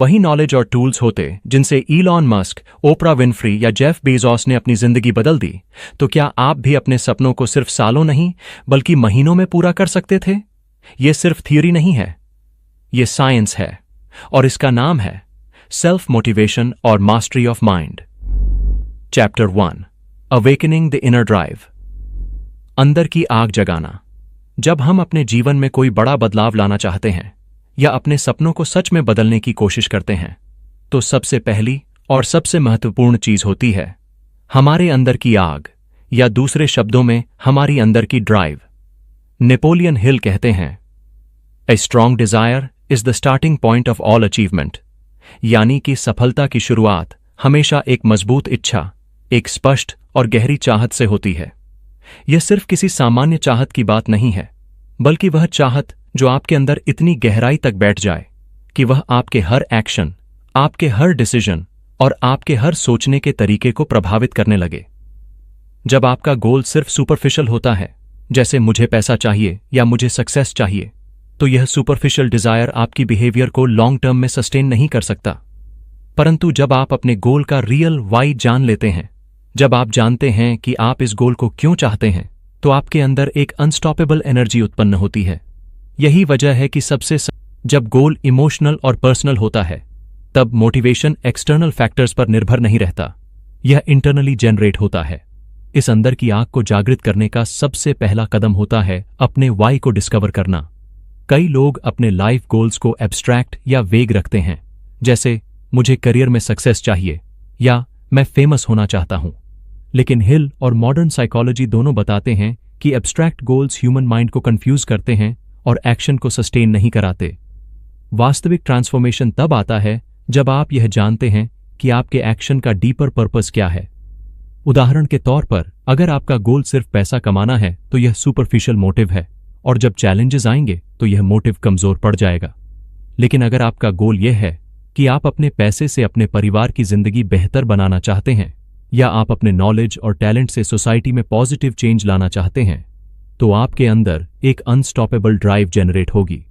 वही नॉलेज और टूल्स होते जिनसे इलॉन मस्क, ओपरा विनफ्री या जेफ बेजोस ने अपनी जिंदगी बदल दी, तो क्या आप भी अपने सपनों को सिर्फ सालों नहीं बल्कि महीनों में पूरा कर सकते थे? ये सिर्फ थियोरी नहीं है, ये साइंस है, और इसका नाम है सेल्फ मोटिवेशन और mastery of mind. Chapter 1, awakening the inner drive. अंदर की आग जगाना। जब हम अपने जीवन में कोई बड़ा बदलाव लाना चाहते हैं या अपने सपनों को सच में बदलने की कोशिश करते हैं, तो सबसे पहली और सबसे महत्वपूर्ण चीज होती है हमारे अंदर की आग, या दूसरे शब्दों में हमारी अंदर की ड्राइव। नेपोलियन हिल कहते हैं, a strong desire is the starting point of all achievement, यानी कि सफलता की शुरुआत हमेशा एक मजबूत इच्छा, एक स्पष्ट और गहरी चाहत से होती है। यह सिर्फ किसी सामान्य चाहत की बात नहीं है, बल्कि वह चाहत जो आपके अंदर इतनी गहराई तक बैठ जाए कि वह आपके हर एक्शन, आपके हर डिसीजन और आपके हर सोचने के तरीके को प्रभावित करने लगे। जब आपका गोल सिर्फ सुपरफिशियल होता है, जैसे मुझे पैसा चाहिए या मुझे सक्सेस चाहिए, तो यह सुपरफिशियल डिजायर आपकी बिहेवियर को लॉन्ग टर्म में सस्टेन नहीं कर सकता। परंतु जब आप अपने गोल का रियल वाई जान लेते हैं, जब आप जानते हैं कि आप इस गोल को क्यों चाहते हैं, तो आपके अंदर एक अनस्टॉपेबल एनर्जी उत्पन्न होती है। यही वजह है कि जब गोल इमोशनल और पर्सनल होता है, तब मोटिवेशन एक्सटर्नल फैक्टर्स पर निर्भर नहीं रहता, यह इंटरनली जनरेट होता है। इस अंदर की आग को जागृत करने का सबसे पहला कदम होता है अपने वाई को डिस्कवर करना। कई लोग अपने लाइफ गोल्स को एब्स्ट्रैक्ट या वेग रखते हैं, जैसे मुझे करियर में सक्सेस चाहिए या मैं फेमस होना चाहता हूं। लेकिन हिल और मॉडर्न साइकोलॉजी दोनों बताते हैं कि एब्स्ट्रैक्ट गोल्स ह्यूमन माइंड को कंफ्यूज करते हैं और एक्शन को सस्टेन नहीं कराते। वास्तविक ट्रांसफॉर्मेशन तब आता है जब आप यह जानते हैं कि आपके एक्शन का डीपर पर्पस क्या है। उदाहरण के तौर पर, अगर आपका गोल सिर्फ पैसा कमाना है तो यह सुपरफिशियल मोटिव है, और जब चैलेंजेस आएंगे तो यह मोटिव कमजोर पड़ जाएगा। लेकिन अगर आपका गोल यह है कि आप अपने पैसे से अपने परिवार की जिंदगी बेहतर बनाना चाहते हैं, या आप अपने नॉलेज और टैलेंट से सोसाइटी में पॉजिटिव चेंज लाना चाहते हैं, तो आपके अंदर एक अनस्टॉपेबल ड्राइव जनरेट होगी।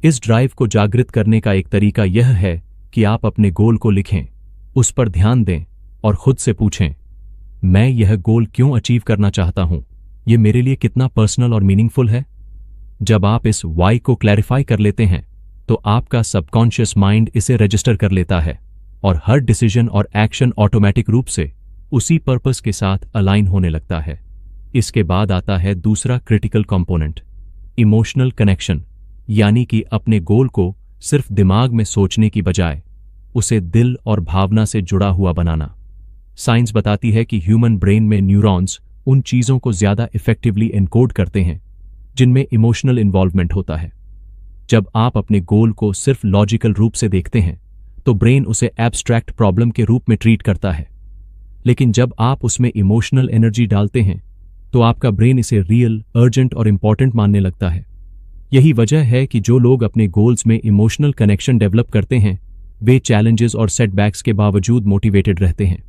इस ड्राइव को जागृत करने का एक तरीका यह है कि आप अपने गोल को लिखें, उस पर ध्यान दें और खुद से पूछें, मैं यह गोल क्यों अचीव करना चाहता हूं? यह मेरे लिए कितना पर्सनल और मीनिंगफुल है? जब आप इस वाई को क्लैरिफाई कर लेते हैं, तो आपका सबकॉन्शियस माइंड इसे रजिस्टर कर लेता है और हर डिसीजन और एक्शन ऑटोमेटिक रूप से उसी पर्पस के साथ अलाइन होने लगता है। इसके बाद आता है दूसरा क्रिटिकल कंपोनेंट, इमोशनल कनेक्शन, यानी कि अपने गोल को सिर्फ दिमाग में सोचने की बजाय उसे दिल और भावना से जुड़ा हुआ बनाना। साइंस बताती है कि ह्यूमन ब्रेन में न्यूरॉन्स उन चीजों को ज्यादा इफेक्टिवली एनकोड करते हैं जिनमें इमोशनल इन्वॉल्वमेंट होता है। जब आप अपने गोल को सिर्फ लॉजिकल रूप से देखते हैं, तो ब्रेन उसे एब्स्ट्रैक्ट प्रॉब्लम के रूप में ट्रीट करता है। लेकिन जब आप उसमें इमोशनल एनर्जी डालते हैं, तो आपका ब्रेन इसे रियल, अर्जेंट और इंपॉर्टेंट मानने लगता है। यही वजह है कि जो लोग अपने गोल्स में इमोशनल कनेक्शन डेवलप करते हैं, वे चैलेंजेस और सेटबैक्स के बावजूद मोटिवेटेड रहते हैं।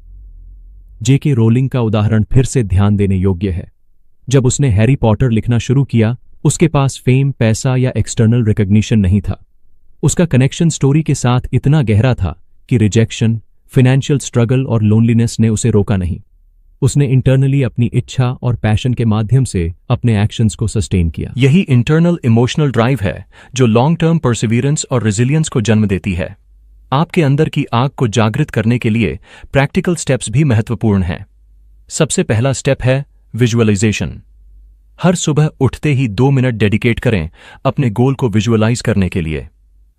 जेके रोलिंग का उदाहरण फिर से ध्यान देने योग्य है। जब उसने हैरी पॉटर लिखना शुरू किया, उसके पास फेम, पैसा या एक्सटर्नल रिकॉग्निशन नहीं था। उसका कनेक्शन स्टोरी के साथ इतना गहरा था कि रिजेक्शन, फाइनेंशियल स्ट्रगल और लोनलीनेस ने उसे रोका नहीं। उसने इंटरनली अपनी इच्छा और पैशन के माध्यम से अपने एक्शंस को सस्टेन किया। यही इंटरनल इमोशनल ड्राइव है जो लॉन्ग टर्म परसिवियरेंस और रेजिलियंस को जन्म देती है। आपके अंदर की आग को जागृत करने के लिए प्रैक्टिकल स्टेप्स भी महत्वपूर्ण हैं। सबसे पहला स्टेप है विजुअलाइजेशन। हर सुबह उठते ही 2 मिनट डेडिकेट करें अपने गोल को विजुअलाइज करने के लिए।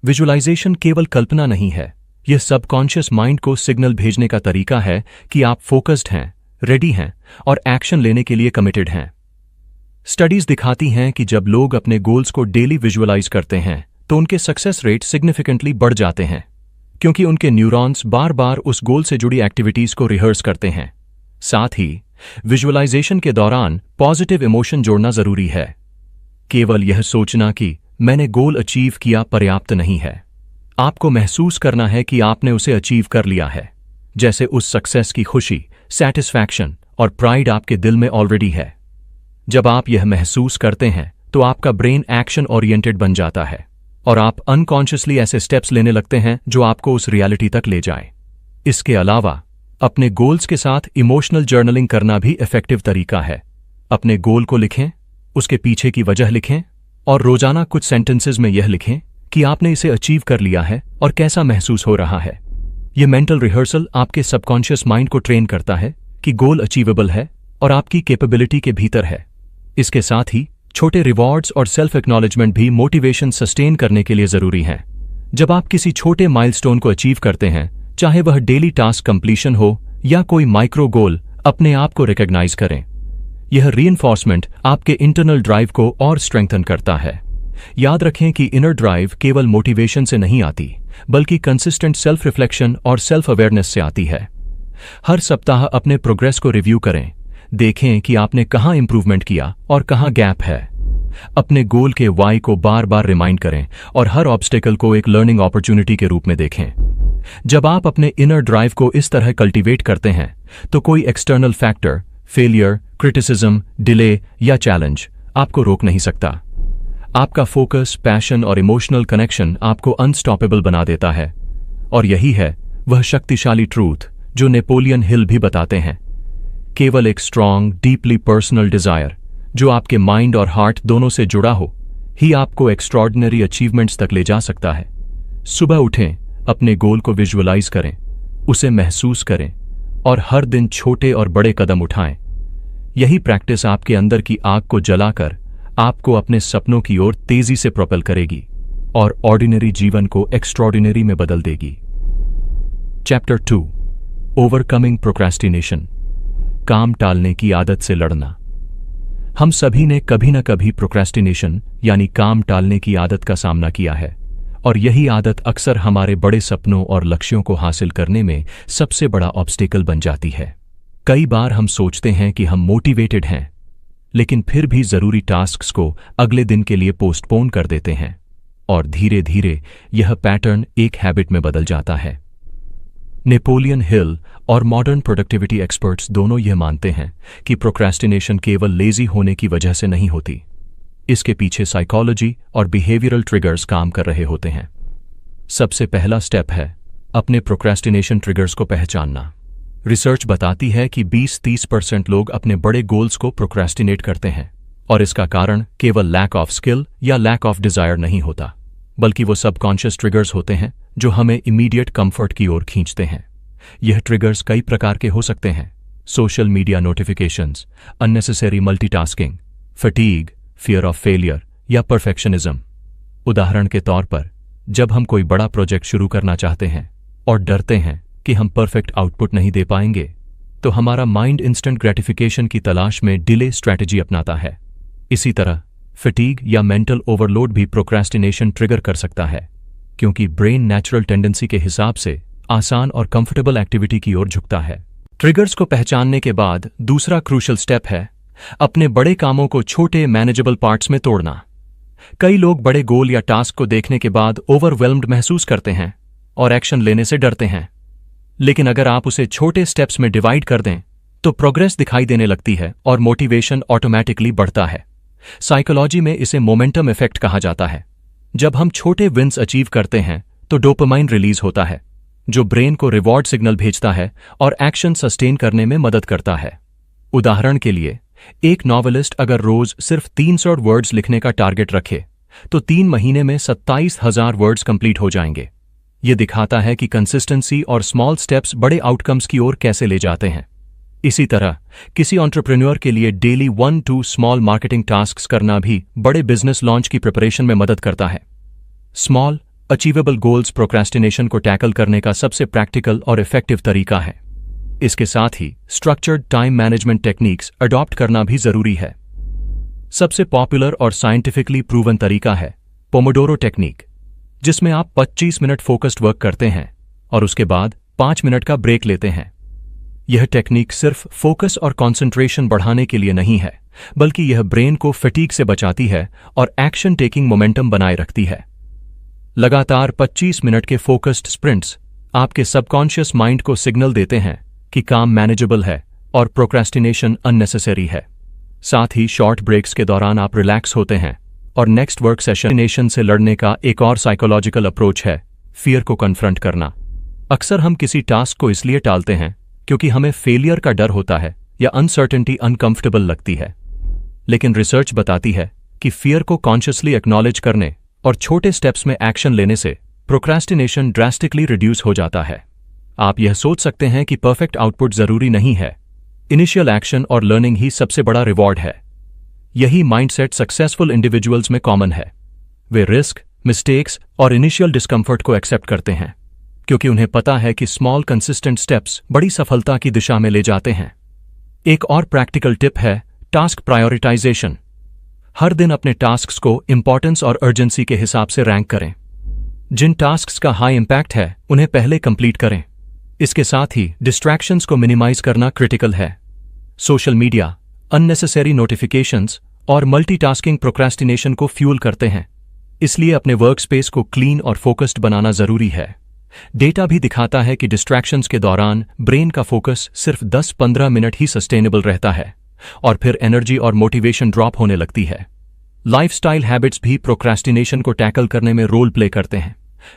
विजुअलाइजेशन केवल कल्पना नहीं है, यह सबकॉन्शियस माइंड को सिग्नल भेजने का तरीका है कि आप फोकस्ड हैं, रेडी हैं और एक्शन लेने के लिए कमिटेड हैं। स्टडीज दिखाती हैं कि जब लोग अपने गोल्स को डेली विजुअलाइज करते हैं, तो उनके सक्सेस रेट सिग्निफिकेंटली बढ़ जाते हैं, क्योंकि उनके न्यूरॉन्स बार बार उस गोल से जुड़ी एक्टिविटीज को रिहर्स करते हैं। साथ ही विजुअलाइजेशन के दौरान पॉजिटिव इमोशन जोड़ना जरूरी है। केवल यह सोचना कि मैंने गोल अचीव किया पर्याप्त नहीं है। आपको महसूस करना है कि आपने उसे अचीव कर लिया है, जैसे उस सक्सेस की खुशी, सैटिस्फैक्शन और प्राइड आपके दिल में ऑलरेडी है। जब आप यह महसूस करते हैं, तो आपका ब्रेन एक्शन ओरिएंटेड बन जाता है और आप अनकॉन्शियसली ऐसे स्टेप्स लेने लगते हैं जो आपको उस रियलिटी तक ले जाए। इसके अलावा अपने गोल्स के साथ इमोशनल जर्नलिंग करना भी इफेक्टिव तरीका है। अपने गोल को लिखें, उसके पीछे की वजह लिखें और रोजाना कुछ सेंटेंसेस में यह लिखें कि आपने इसे अचीव कर लिया है और कैसा महसूस हो रहा है। यह मेंटल रिहर्सल आपके सबकॉन्शियस माइंड को ट्रेन करता है कि गोल अचीवेबल है और आपकी कैपेबिलिटी के भीतर है। इसके साथ ही छोटे रिवॉर्ड्स और सेल्फ एक्नॉलेजमेंट भी मोटिवेशन सस्टेन करने के लिए जरूरी हैं। जब आप किसी छोटे माइलस्टोन को अचीव करते हैं, चाहे वह डेली टास्क कंप्लीशन हो या कोई माइक्रो गोल, अपने आप को रिकॉग्नाइज करें। यह रीइंफोर्समेंट आपके इंटरनल ड्राइव को और स्ट्रेंथन करता है। याद रखें कि इनर ड्राइव केवल मोटिवेशन से नहीं आती, बल्कि कंसिस्टेंट सेल्फ रिफ्लेक्शन और सेल्फ अवेयरनेस से आती है। हर सप्ताह अपने प्रोग्रेस को रिव्यू करें, देखें कि आपने कहां इंप्रूवमेंट किया और कहां गैप है। अपने गोल के वाई को बार बार रिमाइंड करें और हर ऑब्स्टेकल को एक लर्निंग अपॉर्चुनिटी के रूप में देखें। जब आप अपने इनर ड्राइव को इस तरह कल्टीवेट करते हैं, तो कोई external factor, failure, criticism, delay या चैलेंज आपको रोक नहीं सकता। आपका फोकस, पैशन और इमोशनल कनेक्शन आपको अनस्टॉपेबल बना देता है। और यही है वह शक्तिशाली ट्रूथ जो नेपोलियन हिल भी बताते हैं। केवल एक स्ट्रांग, डीपली पर्सनल डिजायर जो आपके माइंड और हार्ट दोनों से जुड़ा हो ही आपको एक्स्ट्रॉर्डिनरी अचीवमेंट्स तक ले जा सकता है। सुबह उठें, अपने गोल को विजुअलाइज करें, उसे महसूस करें और हर दिन छोटे और बड़े कदम उठाएं। यही प्रैक्टिस आपके अंदर की आग को जलाकर आपको अपने सपनों की ओर तेजी से प्रोपेल करेगी और ऑर्डिनरी जीवन को एक्स्ट्रॉर्डिनरी में बदल देगी। चैप्टर 2, ओवरकमिंग प्रोक्रेस्टिनेशन, काम टालने की आदत से लड़ना। हम सभी ने कभी न कभी प्रोक्रेस्टिनेशन यानी काम टालने की आदत का सामना किया है, और यही आदत अक्सर हमारे बड़े सपनों और लक्ष्यों को हासिल करने में सबसे बड़ा ऑब्स्टेकल बन जाती है। कई बार हम सोचते हैं कि हम मोटिवेटेड हैं, लेकिन फिर भी जरूरी टास्क्स को अगले दिन के लिए पोस्टपोन कर देते हैं, और धीरे धीरे यह पैटर्न एक हैबिट में बदल जाता है। नेपोलियन हिल और मॉडर्न प्रोडक्टिविटी एक्सपर्ट्स दोनों यह मानते हैं कि प्रोक्रेस्टिनेशन केवल लेजी होने की वजह से नहीं होती। इसके पीछे साइकोलॉजी और बिहेवियरल ट्रिगर्स काम कर रहे होते हैं। सबसे पहला स्टेप है अपने प्रोक्रेस्टिनेशन ट्रिगर्स को पहचानना। रिसर्च बताती है कि 20-30% लोग अपने बड़े गोल्स को प्रोक्रेस्टिनेट करते हैं, और इसका कारण केवल लैक ऑफ स्किल या लैक ऑफ डिजायर नहीं होता, बल्कि वो सबकॉन्शियस ट्रिगर्स होते हैं जो हमें इमीडिएट कंफर्ट की ओर खींचते हैं। यह ट्रिगर्स कई प्रकार के हो सकते हैं: social media notifications, unnecessary multitasking, fatigue, fear of failure या परफेक्शनिज्म। उदाहरण के तौर पर, जब हम कोई बड़ा प्रोजेक्ट शुरू करना चाहते हैं और डरते हैं कि हम परफेक्ट आउटपुट नहीं दे पाएंगे, तो हमारा माइंड इंस्टेंट ग्रेटिफिकेशन की तलाश में डिले स्ट्रैटेजी अपनाता है। इसी तरह फटीग या मेंटल ओवरलोड भी प्रोक्रेस्टिनेशन ट्रिगर कर सकता है, क्योंकि ब्रेन नेचुरल टेंडेंसी के हिसाब से आसान और कंफर्टेबल एक्टिविटी की ओर झुकता है। ट्रिगर्स को पहचानने के बाद दूसरा क्रूशल स्टेप है अपने बड़े कामों को छोटे मैनेजेबल पार्ट्स में तोड़ना। कई लोग बड़े गोल या टास्क को देखने के बाद ओवरवेल्म्ड महसूस करते हैं और एक्शन लेने से डरते हैं, लेकिन अगर आप उसे छोटे स्टेप्स में डिवाइड कर दें तो प्रोग्रेस दिखाई देने लगती है और मोटिवेशन ऑटोमेटिकली बढ़ता है। साइकोलॉजी में इसे मोमेंटम इफेक्ट कहा जाता है। जब हम छोटे विन्स अचीव करते हैं तो डोपामाइन रिलीज होता है, जो ब्रेन को रिवॉर्ड सिग्नल भेजता है और एक्शन सस्टेन करने में मदद करता है। उदाहरण के लिए, एक नॉवेलिस्ट अगर रोज सिर्फ 300 वर्ड्स लिखने का टारगेट रखे तो 3 महीने में 27,000 वर्ड्स कंप्लीट हो जाएंगे। यह दिखाता है कि कंसिस्टेंसी और स्मॉल स्टेप्स बड़े आउटकम्स की ओर कैसे ले जाते हैं। इसी तरह किसी एंटरप्रेन्योर के लिए डेली 1-2 स्मॉल मार्केटिंग टास्क्स करना भी बड़े बिजनेस लॉन्च की प्रिपरेशन में मदद करता है। स्मॉल अचीवेबल गोल्स प्रोक्रेस्टिनेशन को टैकल करने का सबसे प्रैक्टिकल और इफेक्टिव तरीका है। इसके साथ ही structured time management techniques adopt करना भी जरूरी है। सबसे पॉपुलर और साइंटिफिकली प्रूवन तरीका है पोमोडोरो टेक्निक, जिसमें आप 25 मिनट फोकस्ड वर्क करते हैं और उसके बाद 5 मिनट का ब्रेक लेते हैं। यह टेक्निक सिर्फ फोकस और कंसंट्रेशन बढ़ाने के लिए नहीं है, बल्कि यह ब्रेन को फटीग से बचाती है और एक्शन टेकिंग मोमेंटम बनाए रखती है। लगातार 25 मिनट के फोकस्ड स्प्रिंट्स आपके सबकॉन्शियस माइंड को सिग्नल देते हैं कि काम मैनेजेबल है और प्रोक्रेस्टिनेशन अननेसेसरी है। साथ ही शॉर्ट ब्रेक्स के दौरान आप रिलैक्स होते हैं और नेक्स्ट वर्क सेशन से लड़ने का एक और साइकोलॉजिकल अप्रोच है फियर को कन्फ्रंट करना। अक्सर हम किसी टास्क को इसलिए टालते हैं क्योंकि हमें फेलियर का डर होता है या अनसर्टेनिटी अनकंफर्टेबल लगती है। लेकिन रिसर्च बताती है कि फियर को कॉन्शियसली एक्नॉलेज करने और छोटे स्टेप्स में एक्शन लेने से प्रोक्रास्टिनेशन ड्रास्टिकली रिड्यूस हो जाता है। आप यह सोच सकते हैं कि परफेक्ट आउटपुट जरूरी नहीं है, इनिशियल एक्शन और लर्निंग ही सबसे बड़ा रिवॉर्ड है। यही माइंडसेट सक्सेसफुल इंडिविजुअल्स में कॉमन है। वे रिस्क, मिस्टेक्स और इनिशियल डिस्कम्फर्ट को एक्सेप्ट करते हैं क्योंकि उन्हें पता है कि स्मॉल कंसिस्टेंट स्टेप्स बड़ी सफलता की दिशा में ले जाते हैं। एक और प्रैक्टिकल टिप है टास्क प्रायोरिटाइजेशन। हर दिन अपने टास्क्स को इंपॉर्टेंस और अर्जेंसी के हिसाब से रैंक करें। जिन टास्क्स का हाई इंपैक्ट है उन्हें पहले कंप्लीट करें। इसके साथ ही डिस्ट्रैक्शंस को मिनिमाइज करना क्रिटिकल है। सोशल मीडिया, अननेसेसरी नोटिफिकेशंस और मल्टीटास्किंग प्रोक्रास्टिनेशन को फ्यूल करते हैं, इसलिए अपने वर्क स्पेस को क्लीन और फोकस्ड बनाना जरूरी है। डेटा भी दिखाता है कि डिस्ट्रैक्शंस के दौरान ब्रेन का फोकस सिर्फ 10-15 मिनट ही सस्टेनेबल रहता है और फिर एनर्जी और मोटिवेशन ड्रॉप होने लगती है। लाइफस्टाइल हैबिट्स भी प्रोक्रास्टिनेशन को टैकल करने में रोल प्ले करते हैं।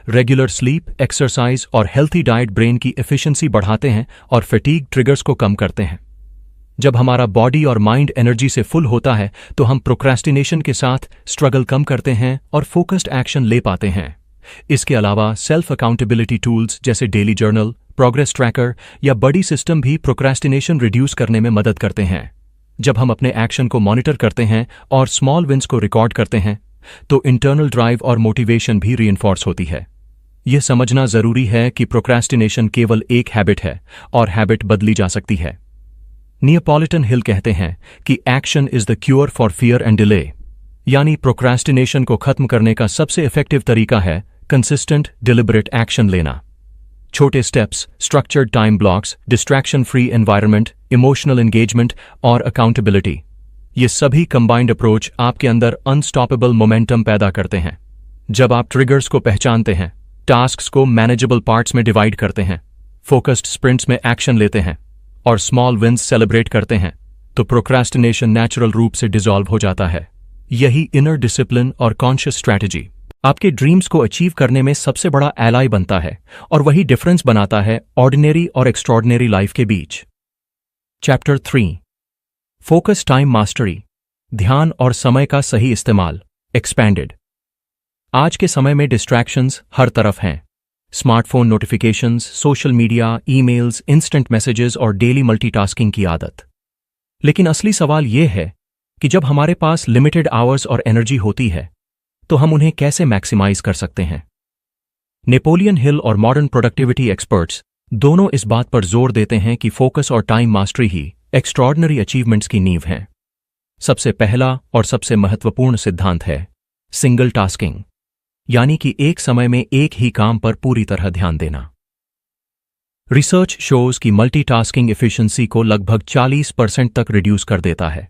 रेगुलर स्लीप, एक्सरसाइज और हेल्थी डाइट ब्रेन की एफिशिएंसी बढ़ाते हैं और फटीग ट्रिगर्स को कम करते हैं। जब हमारा बॉडी और माइंड एनर्जी से फुल होता है तो हम प्रोक्रास्टिनेशन के साथ स्ट्रगल कम करते हैं और फोकस्ड एक्शन ले पाते हैं। इसके अलावा सेल्फ अकाउंटेबिलिटी टूल्स जैसे डेली जर्नल, प्रोग्रेस ट्रैकर या बडी सिस्टम भी प्रोक्रास्टिनेशन रिड्यूस करने में मदद करते हैं। जब हम अपने एक्शन को मॉनिटर करते हैं और स्मॉल विन्स को रिकॉर्ड करते हैं तो इंटरनल ड्राइव और मोटिवेशन भी रीइंफोर्स होती है। यह समझना जरूरी है कि प्रोक्रास्टिनेशन केवल एक हैबिट है और हैबिट बदली जा सकती है। नियोपॉलिटन हिल कहते हैं कि action is the cure for fear and delay, यानी प्रोक्रास्टिनेशन को खत्म करने का सबसे इफेक्टिव तरीका है कंसिस्टेंट डिलिबरेट एक्शन लेना। छोटे steps, structured time blocks, distraction free environment, emotional engagement और अकाउंटेबिलिटी, ये सभी कंबाइंड अप्रोच आपके अंदर अनस्टॉपेबल मोमेंटम पैदा करते हैं। जब आप ट्रिगर्स को पहचानते हैं, टास्क्स को मैनेजेबल पार्ट्स में डिवाइड करते हैं, फोकस्ड स्प्रिंट्स में एक्शन लेते हैं और स्मॉल विन्स सेलिब्रेट करते हैं तो प्रोक्रास्टिनेशन नेचुरल रूप से डिसॉल्व हो जाता है। यही इनर डिसिप्लिन और कॉन्शियस स्ट्रैटेजी आपके ड्रीम्स को अचीव करने में सबसे बड़ा एलाई बनता है और वही डिफरेंस बनाता है ऑर्डिनरी और एक्स्ट्रॉर्डिनरी लाइफ के बीच। चैप्टर 3, फोकस टाइम मास्टरी, ध्यान और समय का सही इस्तेमाल, एक्सपैंडेड। आज के समय में डिस्ट्रैक्शंस हर तरफ हैं। Smartphone notifications, social media, emails, instant messages और डेली मल्टीटास्किंग की आदत। लेकिन असली सवाल यह है कि जब हमारे पास लिमिटेड आवर्स और एनर्जी होती है तो हम उन्हें कैसे मैक्सिमाइज कर सकते हैं। नेपोलियन हिल और मॉडर्न प्रोडक्टिविटी एक्सपर्ट्स दोनों इस बात पर जोर देते हैं कि फोकस और टाइम मास्टरी ही एक्स्ट्रॉर्डिनरी अचीवमेंट्स की नींव हैं। सबसे पहला और सबसे महत्वपूर्ण सिद्धांत है सिंगल टास्किंग, यानी कि एक समय में एक ही काम पर पूरी तरह ध्यान देना। रिसर्च शोज कि मल्टीटास्किंग एफिशिएंसी को लगभग 40% तक रिड्यूस कर देता है।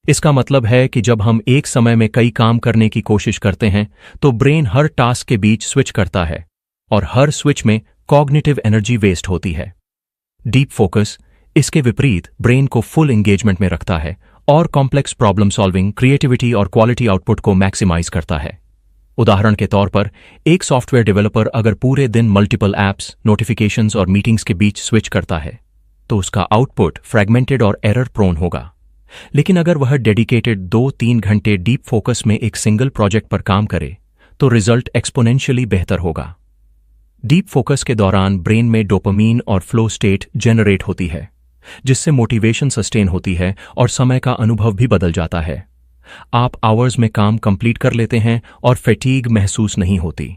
इसका मतलब है कि जब हम एक समय में कई काम करने की कोशिश करते हैं तो ब्रेन हर टास्क के बीच स्विच करता है और हर स्विच में कॉग्निटिव एनर्जी वेस्ट होती है। डीप फोकस इसके विपरीत ब्रेन को फुल एंगेजमेंट में रखता है और कॉम्प्लेक्स प्रॉब्लम सॉल्विंग, क्रिएटिविटी और क्वालिटी आउटपुट को मैक्सिमाइज करता है। उदाहरण के तौर पर एक सॉफ्टवेयर डेवलपर अगर पूरे दिन मल्टीपल ऐप्स, नोटिफिकेशंस और मीटिंग्स के बीच स्विच करता है तो उसका आउटपुट फ्रैगमेंटेड और एरर प्रोन होगा। लेकिन अगर वह डेडिकेटेड 2-3 घंटे डीप फोकस में एक सिंगल प्रोजेक्ट पर काम करे तो रिजल्ट एक्सपोनेंशियली बेहतर होगा। डीप फोकस के दौरान ब्रेन में डोपामीन और फ्लो स्टेट जनरेट होती है, जिससे मोटिवेशन सस्टेन होती है और समय का अनुभव भी बदल जाता है। आप आवर्स में काम कंप्लीट कर लेते हैं और फैटीग महसूस नहीं होती।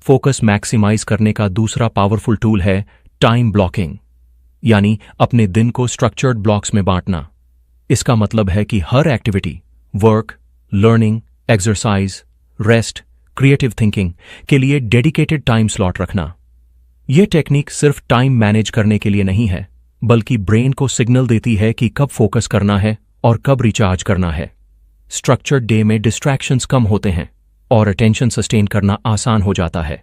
फोकस मैक्सिमाइज करने का दूसरा पावरफुल टूल है टाइम ब्लॉकिंग, यानी अपने दिन को स्ट्रक्चर्ड ब्लॉक्स में बांटना। इसका मतलब है कि हर activity, work, learning, exercise, rest, creative thinking के लिए डेडिकेटेड टाइम स्लॉट रखना। यह टेक्निक सिर्फ टाइम मैनेज करने के लिए नहीं है, बल्कि ब्रेन को सिग्नल देती है कि कब फोकस करना है और कब रिचार्ज करना है। स्ट्रक्चर्ड डे में डिस्ट्रैक्शंस कम होते हैं और अटेंशन सस्टेन करना आसान हो जाता है।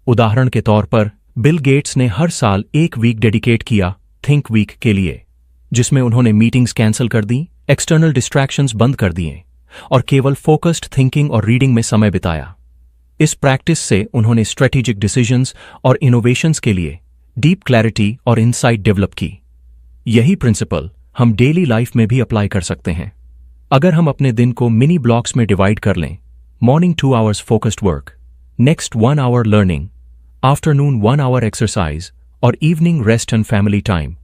उदाहरण के तौर पर बिल गेट्स ने हर साल एक वीक डेडिकेट किया थिंक वीक के लिए, जिसमें उन्होंने मीटिंग्स कैंसिल कर दी, एक्सटर्नल डिस्ट्रैक्शंस बंद कर दिए और केवल फोकस्ड थिंकिंग और रीडिंग में समय बिताया। इस प्रैक्टिस से उन्होंने स्ट्रेटेजिक डिसीजंस और इनोवेशंस के लिए डीप क्लैरिटी और इनसाइट डेवलप की। यही प्रिंसिपल हम डेली लाइफ में भी अप्लाई कर सकते हैं। अगर हम अपने दिन को मिनी ब्लॉक्स में डिवाइड कर लें, morning 2 hours focused work, next 1 hour learning, afternoon 1 hour exercise और evening rest and family time,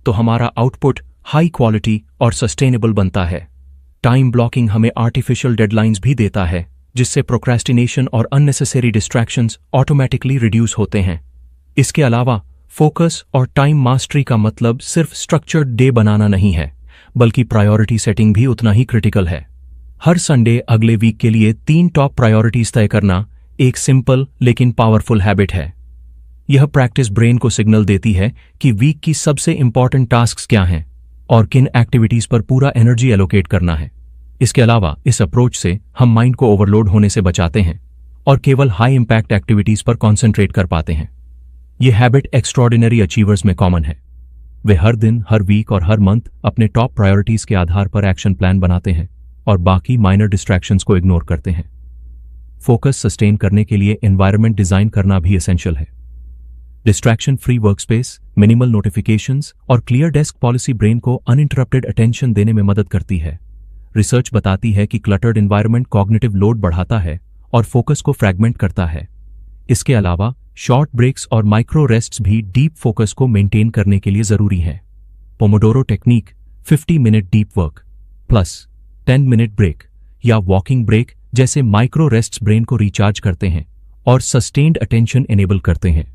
तो हमारा आउटपुट हाई क्वालिटी और सस्टेनेबल बनता है। टाइम ब्लॉकिंग हमें आर्टिफिशियल डेडलाइंस भी देता है, जिससे प्रोक्रेस्टिनेशन और अननेसेसरी डिस्ट्रैक्शंस ऑटोमेटिकली रिड्यूस होते हैं। इसके अलावा फोकस और टाइम मास्टरी का मतलब सिर्फ स्ट्रक्चर्ड डे बनाना नहीं है, बल्कि प्रायोरिटी सेटिंग भी उतना ही क्रिटिकल है। हर संडे अगले वीक के लिए 3 टॉप प्रायोरिटीज तय करना एक सिंपल लेकिन पावरफुल हैबिट है। यह प्रैक्टिस ब्रेन को सिग्नल देती है कि वीक की सबसे इंपॉर्टेंट टास्क्स क्या हैं और किन एक्टिविटीज पर पूरा एनर्जी एलोकेट करना है। इसके अलावा इस अप्रोच से हम माइंड को ओवरलोड होने से बचाते हैं और केवल हाई इंपैक्ट एक्टिविटीज पर कॉन्सेंट्रेट कर पाते हैं। यह हैबिट एक्स्ट्रॉर्डिनरी अचीवर्स में कॉमन है। वे हर दिन, हर वीक और हर मंथ अपने टॉप प्रायोरिटीज के आधार पर एक्शन प्लान बनाते हैं और बाकी माइनर डिस्ट्रैक्शंस को इग्नोर करते हैं। फोकस सस्टेन करने के लिए एनवायरनमेंट डिजाइन करना भी एसेंशियल है। Distraction free workspace, minimal notifications और क्लियर डेस्क पॉलिसी ब्रेन को अनइंटरप्टेड अटेंशन देने में मदद करती है। रिसर्च बताती है कि क्लटर्ड एनवायरनमेंट कॉग्निटिव लोड बढ़ाता है और फोकस को फ्रैगमेंट करता है। इसके अलावा शॉर्ट ब्रेक्स और माइक्रो रेस्ट्स भी डीप फोकस को मेंटेन करने के लिए जरूरी है। Pomodoro technique 50 minute deep work plus 10 minute break या वॉकिंग ब्रेक जैसे माइक्रो रेस्ट्स ब्रेन को रिचार्ज करते हैं और सस्टेन्ड अटेंशन एनेबल करते हैं।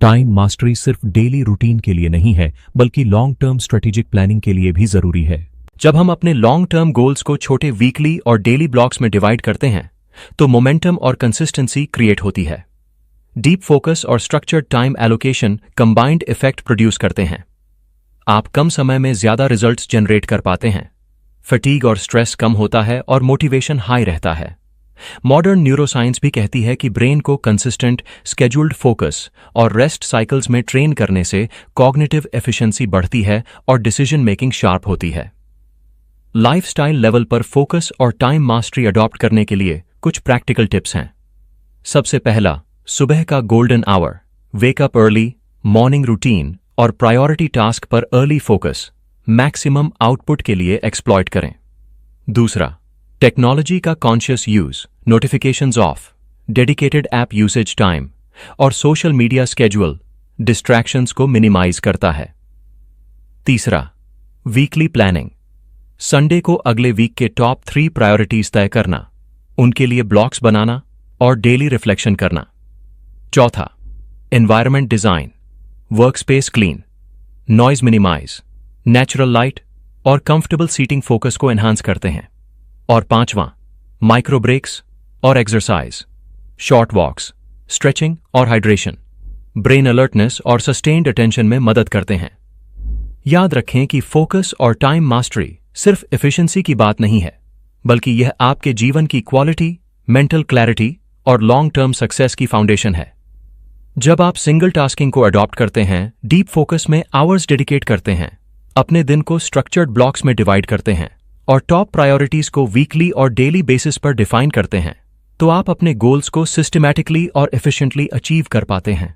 टाइम मास्टरी सिर्फ डेली रूटीन के लिए नहीं है, बल्कि लॉन्ग टर्म स्ट्रेटेजिक प्लानिंग के लिए भी जरूरी है। जब हम अपने लॉन्ग टर्म गोल्स को छोटे वीकली और डेली ब्लॉक्स में डिवाइड करते हैं, तो मोमेंटम और कंसिस्टेंसी क्रिएट होती है। डीप फोकस और structured time allocation combined effect produce करते हैं। आप कम समय में ज्यादा रिजल्ट्स जनरेट कर पाते हैं, फटीग और स्ट्रेस कम होता है और मोटिवेशन हाई रहता है। मॉडर्न न्यूरोसाइंस भी कहती है कि ब्रेन को कंसिस्टेंट स्केड्यूल्ड फोकस और रेस्ट साइकिल्स में ट्रेन करने से कॉग्निटिव एफिशिएंसी बढ़ती है और डिसीजन मेकिंग शार्प होती है। लाइफस्टाइल लेवल पर फोकस और टाइम मास्टरी अडॉप्ट करने के लिए कुछ प्रैक्टिकल टिप्स हैं। सबसे पहला, सुबह का golden hour, wake up early, morning routine और प्रायोरिटी टास्क पर अर्ली फोकस मैक्सिमम आउटपुट के लिए एक्सप्लॉइट करें। दूसरा, टेक्नोलॉजी का conscious use, notifications of, dedicated app usage time और सोशल मीडिया स्केड्यूल डिस्ट्रैक्शंस को मिनिमाइज करता है। तीसरा, वीकली प्लानिंग, संडे को अगले वीक के टॉप 3 प्रायोरिटीज तय करना, उनके लिए ब्लॉक्स बनाना और डेली रिफ्लेक्शन करना। चौथा, environment design, work space clean, noise minimize, natural light और कंफर्टेबल सीटिंग फोकस को एनहांस करते हैं। और पांचवां, माइक्रो ब्रेक्स और एक्सरसाइज, शॉर्ट वॉक्स, स्ट्रेचिंग और हाइड्रेशन ब्रेन अलर्टनेस और सस्टेन्ड अटेंशन में मदद करते हैं। याद रखें कि फोकस और टाइम मास्टरी सिर्फ एफिशिएंसी की बात नहीं है, बल्कि यह आपके जीवन की क्वालिटी, मेंटल क्लैरिटी और लॉन्ग टर्म सक्सेस की फाउंडेशन है। जब आप सिंगल टास्किंग को अडॉप्ट करते हैं, डीप फोकस में आवर्स डेडिकेट करते हैं, अपने दिन को स्ट्रक्चर्ड ब्लॉक्स में डिवाइड करते हैं और टॉप प्रायोरिटीज को वीकली और डेली बेसिस पर डिफाइन करते हैं, तो आप अपने गोल्स को सिस्टमैटिकली और एफिशिएंटली अचीव कर पाते हैं।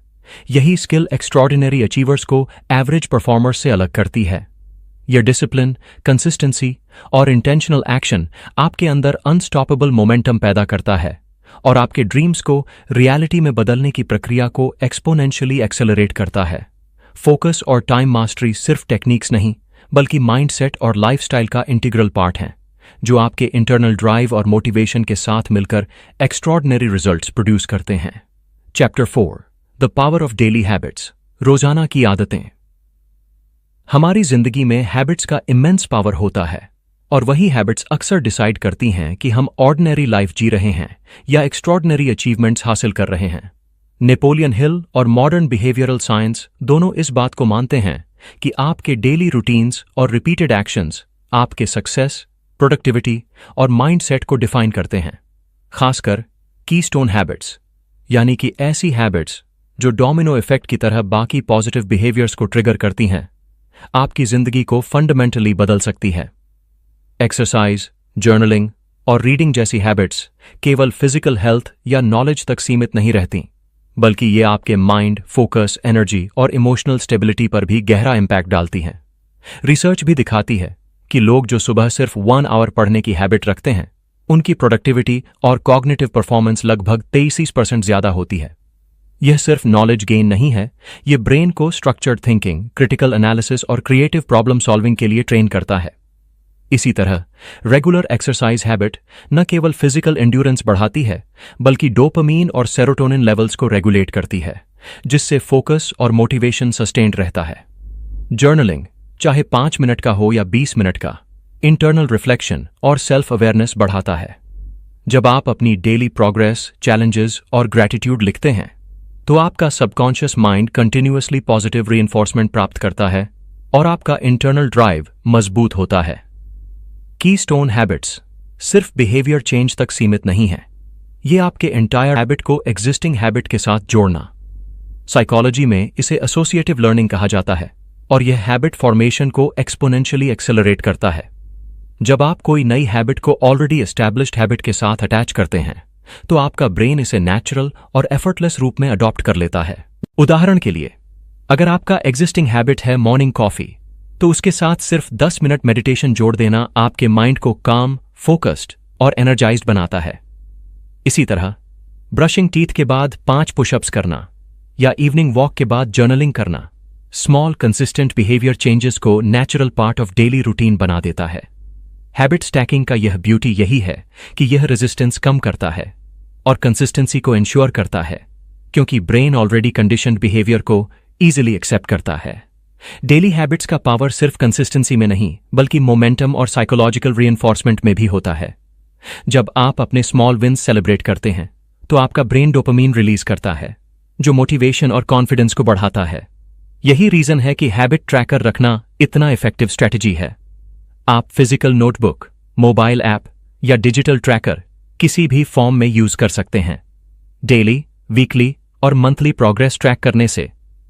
यही स्किल एक्स्ट्रॉर्डिनरी अचीवर्स को एवरेज परफॉर्मर्स से अलग करती है। यह डिसिप्लिन, कंसिस्टेंसी और इंटेंशनल एक्शन आपके अंदर अनस्टॉपेबल मोमेंटम पैदा करता है और आपके ड्रीम्स को रियलिटी में बदलने की प्रक्रिया को एक्सपोनेंशियली एक्सेलरेट करता है। फोकस और टाइम मास्टरी सिर्फ टेक्निक्स नहीं, बल्कि माइंडसेट और लाइफस्टाइल का इंटीग्रल पार्ट है, जो आपके इंटरनल ड्राइव और मोटिवेशन के साथ मिलकर एक्स्ट्रॉर्डिनरी रिजल्ट्स प्रोड्यूस करते हैं। Chapter 4, the power of daily habits, रोजाना की आदतें। हमारी जिंदगी में हैबिट्स का इमेंस पावर होता है और वही हैबिट्स अक्सर डिसाइड करती हैं कि हम ऑर्डिनरी लाइफ जी रहे हैं या एक्स्ट्रॉर्डिनरी अचीवमेंट्स हासिल कर रहे हैं। नेपोलियन हिल और मॉडर्न बिहेवियरल साइंस दोनों इस बात को मानते हैं कि आपके डेली रूटीन्स और रिपीटेड एक्शंस आपके सक्सेस, प्रोडक्टिविटी और माइंडसेट को डिफाइन करते हैं। खासकर कीस्टोन हैबिट्स, यानी कि ऐसी हैबिट्स जो डोमिनो इफेक्ट की तरह बाकी पॉजिटिव बिहेवियर्स को ट्रिगर करती हैं, आपकी जिंदगी को फंडामेंटली बदल सकती है। एक्सरसाइज, जर्नलिंग, और रीडिंग जैसी हैबिट्स केवल फिजिकल हेल्थ या नॉलेज तक सीमित नहीं रहती, बल्कि ये आपके माइंड, फोकस, एनर्जी और इमोशनल स्टेबिलिटी पर भी गहरा इम्पैक्ट डालती हैं। रिसर्च भी दिखाती है कि लोग जो सुबह सिर्फ 1 आवर पढ़ने की हैबिट रखते हैं, उनकी प्रोडक्टिविटी और कॉग्निटिव परफॉर्मेंस लगभग 23% ज्यादा होती है। यह सिर्फ नॉलेज गेन नहीं है, यह ब्रेन को स्ट्रक्चर्ड थिंकिंग, क्रिटिकल एनालिसिस और क्रिएटिव प्रॉब्लम सॉल्विंग के लिए ट्रेन करता है। इसी तरह रेगुलर एक्सरसाइज हैबिट न केवल फिजिकल एंड्योरेंस बढ़ाती है, बल्कि डोपामीन और सेरोटोनिन लेवल्स को रेगुलेट करती है, जिससे फोकस और मोटिवेशन सस्टेन्ड रहता है। जर्नलिंग, चाहे 5 मिनट का हो या 20 मिनट का, इंटरनल रिफ्लेक्शन और सेल्फ अवेयरनेस बढ़ाता है। जब आप अपनी डेली प्रोग्रेस, चैलेंजेस और ग्रैटिट्यूड लिखते हैं, तो आपका subconscious mind continuously positive reinforcement प्राप्त करता है और आपका इंटरनल ड्राइव मजबूत होता है। कीस्टोन हैबिट्स सिर्फ बिहेवियर चेंज तक सीमित नहीं है, ये आपके एंटायर हैबिट को एग्जिस्टिंग हैबिट के साथ जोड़ना। साइकोलॉजी में इसे एसोसिएटिव लर्निंग कहा जाता है और यह हैबिट फॉर्मेशन को एक्सपोनेंशियली एक्सेलरेट करता है। जब आप कोई नई हैबिट को ऑलरेडी एस्टैब्लिश्ड हैबिट के साथ अटैच करते हैं, तो आपका ब्रेन इसे नेचुरल और एफर्टलेस रूप में अडॉप्ट कर लेता है। उदाहरण के लिए, अगर आपका एग्जिस्टिंग हैबिट है मॉर्निंग कॉफी, तो उसके साथ सिर्फ 10 मिनट मेडिटेशन जोड़ देना आपके माइंड को काम, फोकस्ड और एनर्जाइज्ड बनाता है। इसी तरह ब्रशिंग टीथ के बाद 5 पुशअप्स करना या इवनिंग वॉक के बाद जर्नलिंग करना स्मॉल कंसिस्टेंट बिहेवियर चेंजेस को natural part of daily routine बना देता है। हैबिट स्टैकिंग का यह ब्यूटी यही है कि यह रेजिस्टेंस कम करता है और कंसिस्टेंसी को इंश्योर करता है, क्योंकि ब्रेन ऑलरेडी कंडीशन्ड बिहेवियर को ईजिली एक्सेप्ट करता है। डेली हैबिट्स का पावर सिर्फ कंसिस्टेंसी में नहीं, बल्कि मोमेंटम और साइकोलॉजिकल रीइंफोर्समेंट में भी होता है। जब आप अपने स्मॉल विन्स सेलिब्रेट करते हैं, तो आपका ब्रेन डोपामीन रिलीज करता है, जो मोटिवेशन और कॉन्फिडेंस को बढ़ाता है। यही रीजन है कि हैबिट ट्रैकर रखना इतना इफेक्टिव स्ट्रैटेजी है। आप फिजिकल नोटबुक, मोबाइल ऐप या डिजिटल ट्रैकर किसी भी फॉर्म में यूज कर सकते हैं। डेली, वीकली और मंथली प्रोग्रेस ट्रैक करने से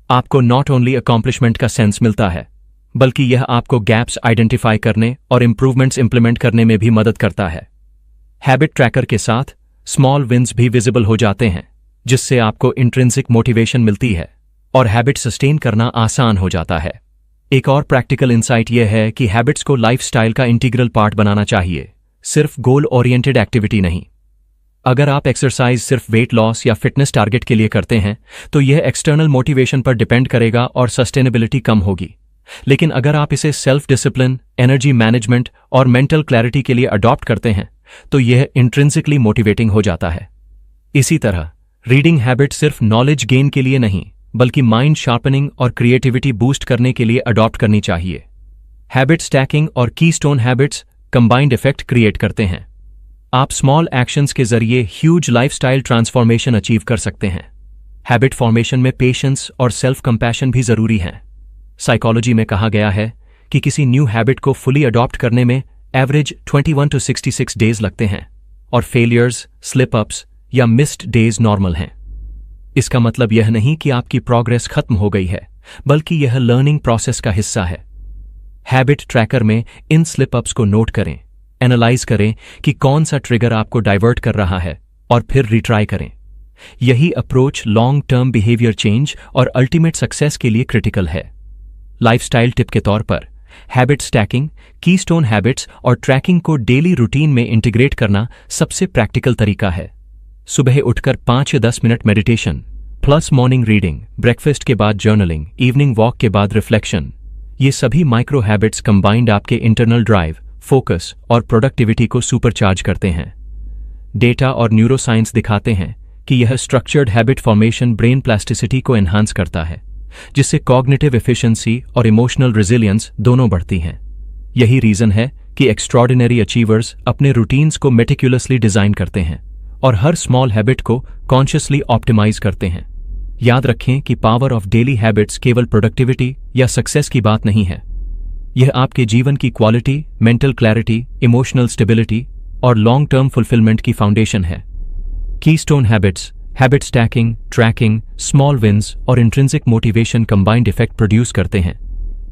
आपको नॉट ओनली अकॉम्प्लिशमेंट का सेंस मिलता है, बल्कि यह आपको गैप्स आइडेंटिफाई करने और इंप्रूवमेंट्स इंप्लीमेंट करने में भी मदद करता है। हैबिट ट्रैकर के साथ स्मॉल विन्स भी विजिबल हो जाते हैं, जिससे आपको इंट्रिंसिक मोटिवेशन मिलती है और हैबिट सस्टेन करना आसान हो जाता है। एक और प्रैक्टिकल इंसाइट यह है कि हैबिट्स को लाइफस्टाइल का इंटीग्रल पार्ट बनाना चाहिए, सिर्फ गोल ओरिएंटेड एक्टिविटी नहीं। अगर आप एक्सरसाइज सिर्फ वेट लॉस या फिटनेस टारगेट के लिए करते हैं, तो यह एक्सटर्नल मोटिवेशन पर डिपेंड करेगा और सस्टेनेबिलिटी कम होगी। लेकिन अगर आप इसे सेल्फ डिसिप्लिन, एनर्जी मैनेजमेंट और मेंटल क्लैरिटी के लिए अडॉप्ट करते हैं, तो यह इंट्रिंसिकली मोटिवेटिंग हो जाता है। इसी तरह रीडिंग हैबिट सिर्फ नॉलेज गेन के लिए नहीं, बल्कि माइंड शार्पनिंग और क्रिएटिविटी बूस्ट करने के लिए अडॉप्ट करनी चाहिए। हैबिट स्टैकिंग और keystone habits combined effect create करते हैं। आप स्मॉल एक्शंस के जरिए ह्यूज लाइफस्टाइल ट्रांसफॉर्मेशन अचीव कर सकते हैं। हैबिट फॉर्मेशन में पेशेंस और सेल्फ कंपैशन भी जरूरी हैं। साइकोलॉजी में कहा गया है कि किसी न्यू हैबिट को फुली अडॉप्ट करने में एवरेज 21 to 66 डेज लगते हैं और फेलियर्स, स्लिप अप्स या मिस्ड डेज नॉर्मल हैं। इसका मतलब यह नहीं कि आपकी प्रोग्रेस खत्म हो गई है, बल्कि यह लर्निंग प्रोसेस का हिस्सा है। हैबिट ट्रैकर में इन स्लिप अप्स को नोट करें, एनालाइज करें कि कौन सा ट्रिगर आपको डाइवर्ट कर रहा है और फिर रिट्राई करें। यही approach long term behaviour change और अल्टीमेट सक्सेस के लिए क्रिटिकल है। लाइफस्टाइल टिप के तौर पर हैबिट स्टैकिंग, कीस्टोन हैबिट्स और ट्रैकिंग को डेली रूटीन में इंटीग्रेट करना सबसे प्रैक्टिकल तरीका है। सुबह उठकर 5 या 10 minute meditation, plus morning reading, breakfast के बाद जर्नलिंग, इवनिंग वॉक के बाद रिफ्लेक्शन, ये सभी माइक्रो हैबिट्स कंबाइंड आपके इंटरनल ड्राइव, फोकस और प्रोडक्टिविटी को सुपरचार्ज करते हैं। डेटा और न्यूरोसाइंस दिखाते हैं कि यह structured habit formation brain plasticity को एनहांस करता है, जिससे कॉग्निटिव एफिशिएंसी और इमोशनल रेजिलियंस दोनों बढ़ती हैं। यही रीजन है कि एक्स्ट्रॉर्डिनरी अचीवर्स अपने रूटीन्स को मेटिकुलसली डिजाइन करते हैं और हर स्मॉल हैबिट को कॉन्शियसली ऑप्टिमाइज करते हैं। याद रखें कि पावर ऑफ डेली हैबिट्स केवल प्रोडक्टिविटी या सक्सेस की बात नहीं है, यह आपके जीवन की quality, mental clarity, emotional stability और लॉन्ग टर्म फुलफिलमेंट की फाउंडेशन है। Keystone habits, habit stacking, tracking, small wins और intrinsic motivation combined effect produce करते हैं,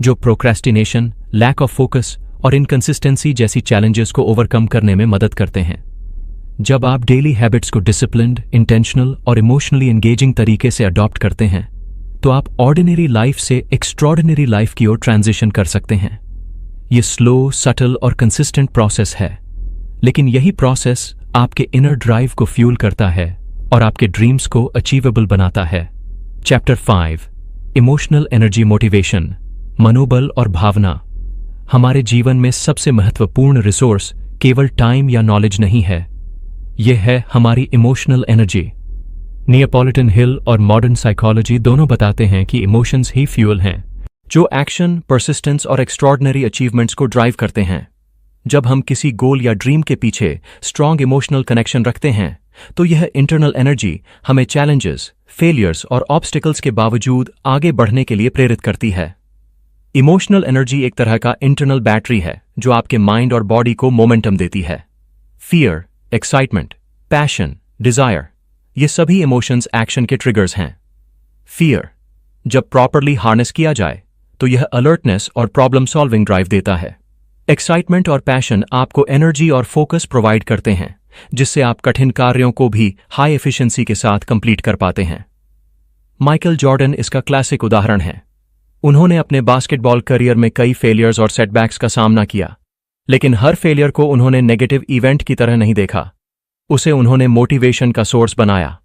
जो प्रोक्रेस्टिनेशन, लैक ऑफ फोकस और इनकंसिस्टेंसी जैसी चैलेंजेस को ओवरकम करने में मदद करते हैं। जब आप डेली हैबिट्स को डिसिप्लिन्ड, इंटेंशनल और इमोशनली एंगेजिंग तरीके से अडॉप्ट करते हैं तो आप ऑर्डिनरी लाइफ से एक्स्ट्रॉर्डिनरी लाइफ की ओर ट्रांजिशन कर सकते हैं। ये स्लो, सटल और कंसिस्टेंट प्रोसेस है, लेकिन यही प्रोसेस आपके इनर ड्राइव को फ्यूल करता है और आपके ड्रीम्स को अचीवेबल बनाता है। चैप्टर 5, इमोशनल एनर्जी मोटिवेशन, मनोबल और भावना। हमारे जीवन में सबसे महत्वपूर्ण रिसोर्स केवल टाइम या नॉलेज नहीं है, यह है हमारी इमोशनल एनर्जी। नियोपॉलिटन हिल और मॉडर्न साइकोलॉजी दोनों बताते हैं कि इमोशंस ही फ्यूल हैं जो एक्शन, परसिस्टेंस और एक्स्ट्रॉर्डिनरी अचीवमेंट्स को ड्राइव करते हैं। जब हम किसी गोल या ड्रीम के पीछे स्ट्रॉन्ग इमोशनल कनेक्शन रखते हैं तो यह इंटरनल एनर्जी हमें चैलेंजेस, फेलियर्स और ऑब्स्टिकल्स के बावजूद आगे बढ़ने के लिए प्रेरित करती है। इमोशनल एनर्जी एक तरह का इंटरनल बैटरी है जो आपके माइंड और बॉडी को मोमेंटम देती है। फियर, एक्साइटमेंट, पैशन, डिजायर, ये सभी इमोशंस एक्शन के ट्रिगर्स हैं। फियर जब प्रॉपरली हार्नेस किया जाए तो यह अलर्टनेस और प्रॉब्लम सॉल्विंग ड्राइव देता है। एक्साइटमेंट और पैशन आपको एनर्जी और फोकस प्रोवाइड करते हैं, जिससे आप कठिन कार्यों को भी हाई एफिशिएंसी के साथ कंप्लीट कर पाते हैं। माइकल जॉर्डन इसका क्लासिक उदाहरण है। उन्होंने अपने बास्केटबॉल करियर में कई फेलियर्स और सेटबैक्स का सामना किया, लेकिन हर फेलियर को उन्होंने नेगेटिव इवेंट की तरह नहीं देखा। उसे उन्होंने मोटिवेशन का सोर्स बनाया।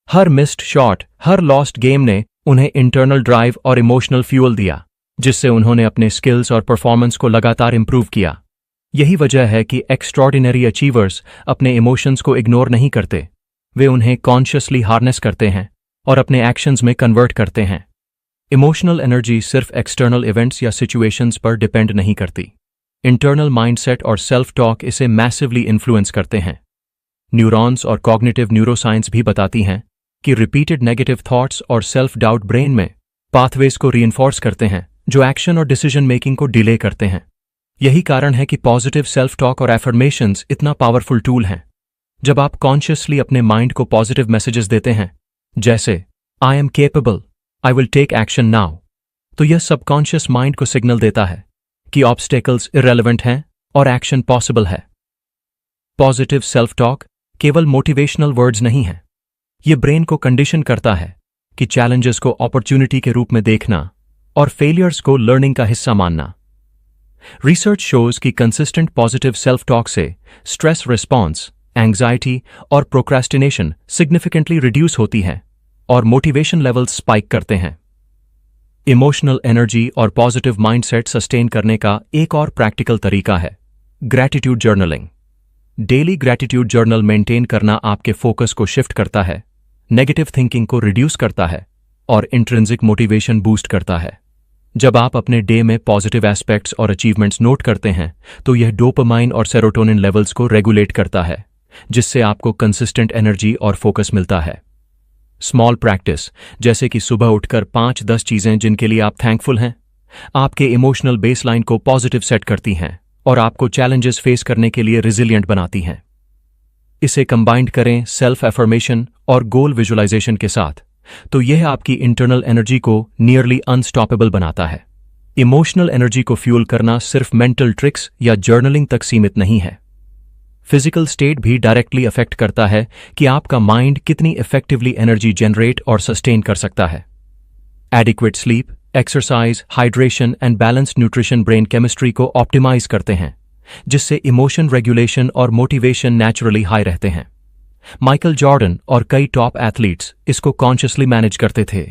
हर मिस्ड शॉट, हर लॉस्ट गेम ने उन्हें इंटरनल ड्राइव और इमोशनल फ्यूल दिया, जिससे उन्होंने अपने स्किल्स और परफॉर्मेंस को लगातार इंप्रूव किया। यही वजह है कि एक्स्ट्रॉर्डिनरी अचीवर्स अपने इमोशंस को इग्नोर नहीं करते, वे उन्हें कॉन्शियसली हार्नेस करते हैं और अपने एक्शंस में कन्वर्ट करते हैं। इमोशनल एनर्जी सिर्फ एक्सटर्नल इवेंट्स या सिचुएशंस पर डिपेंड नहीं करती। इंटरनल माइंडसेट और सेल्फ टॉक इसे मैसिवली इन्फ्लुएंस करते हैं। न्यूरॉन्स और कॉग्निटिव न्यूरोसाइंस भी बताती हैं कि रिपीटेड नेगेटिव थॉट्स और सेल्फ डाउट ब्रेन में पाथवेज को रीइंफोर्स करते हैं जो एक्शन और डिसीजन मेकिंग को डिले करते हैं। यही कारण है कि पॉजिटिव सेल्फ टॉक और एफर्मेशंस इतना पावरफुल टूल हैं। जब आप कॉन्शियसली अपने माइंड को पॉजिटिव मैसेजेस देते हैं, जैसे I am capable, I will take action now, तो यह सबकॉन्शियस माइंड को सिग्नल देता है कि ऑब्स्टेकल्स इररेलेवेंट हैं और एक्शन पॉसिबल है। पॉजिटिव सेल्फ टॉक केवल मोटिवेशनल वर्ड्स नहीं हैं, यह ब्रेन को कंडीशन करता है कि चैलेंजेस को अपॉर्चुनिटी के रूप में देखना और फेलियर्स को लर्निंग का हिस्सा मानना। रिसर्च शोज कि कंसिस्टेंट पॉजिटिव सेल्फ टॉक से स्ट्रेस रिस्पॉन्स, एंग्जाइटी और प्रोक्रेस्टिनेशन सिग्निफिकेंटली रिड्यूस होती है और मोटिवेशन लेवल्स स्पाइक करते हैं। इमोशनल एनर्जी और पॉजिटिव माइंडसेट सस्टेन करने का एक और प्रैक्टिकल तरीका है gratitude journaling. Daily gratitude journal maintain करना आपके फोकस को शिफ्ट करता है, नेगेटिव थिंकिंग को रिड्यूस करता है और इंट्रिंसिक मोटिवेशन बूस्ट करता है। जब आप अपने डे में पॉजिटिव एस्पेक्ट्स और अचीवमेंट्स नोट करते हैं तो यह डोपामाइन और सेरोटोनिन लेवल्स को रेगुलेट करता है, जिससे आपको कंसिस्टेंट एनर्जी और फोकस मिलता है। स्मॉल प्रैक्टिस जैसे कि सुबह उठकर 5-10 चीजें जिनके लिए आप थैंकफुल हैं, आपके इमोशनल बेसलाइन को पॉजिटिव सेट करती हैं और आपको चैलेंजेस फेस करने के लिए रिजिलियंट बनाती हैं। इसे कंबाइंड करें सेल्फ एफर्मेशन और गोल विजुअलाइजेशन के साथ, तो यह आपकी इंटरनल एनर्जी को नियरली अनस्टॉपेबल बनाता है। इमोशनल एनर्जी को फ्यूल करना सिर्फ मेंटल ट्रिक्स या जर्नलिंग तक सीमित नहीं है। फिजिकल स्टेट भी डायरेक्टली अफेक्ट करता है कि आपका माइंड कितनी इफेक्टिवली एनर्जी जनरेट और सस्टेन कर सकता है। Adequate sleep, exercise, hydration and balanced nutrition brain chemistry को ऑप्टिमाइज करते हैं, जिससे इमोशन रेगुलेशन और मोटिवेशन नेचुरली हाई रहते हैं। माइकल जॉर्डन और कई टॉप एथलीट्स इसको कॉन्शियसली मैनेज करते थे।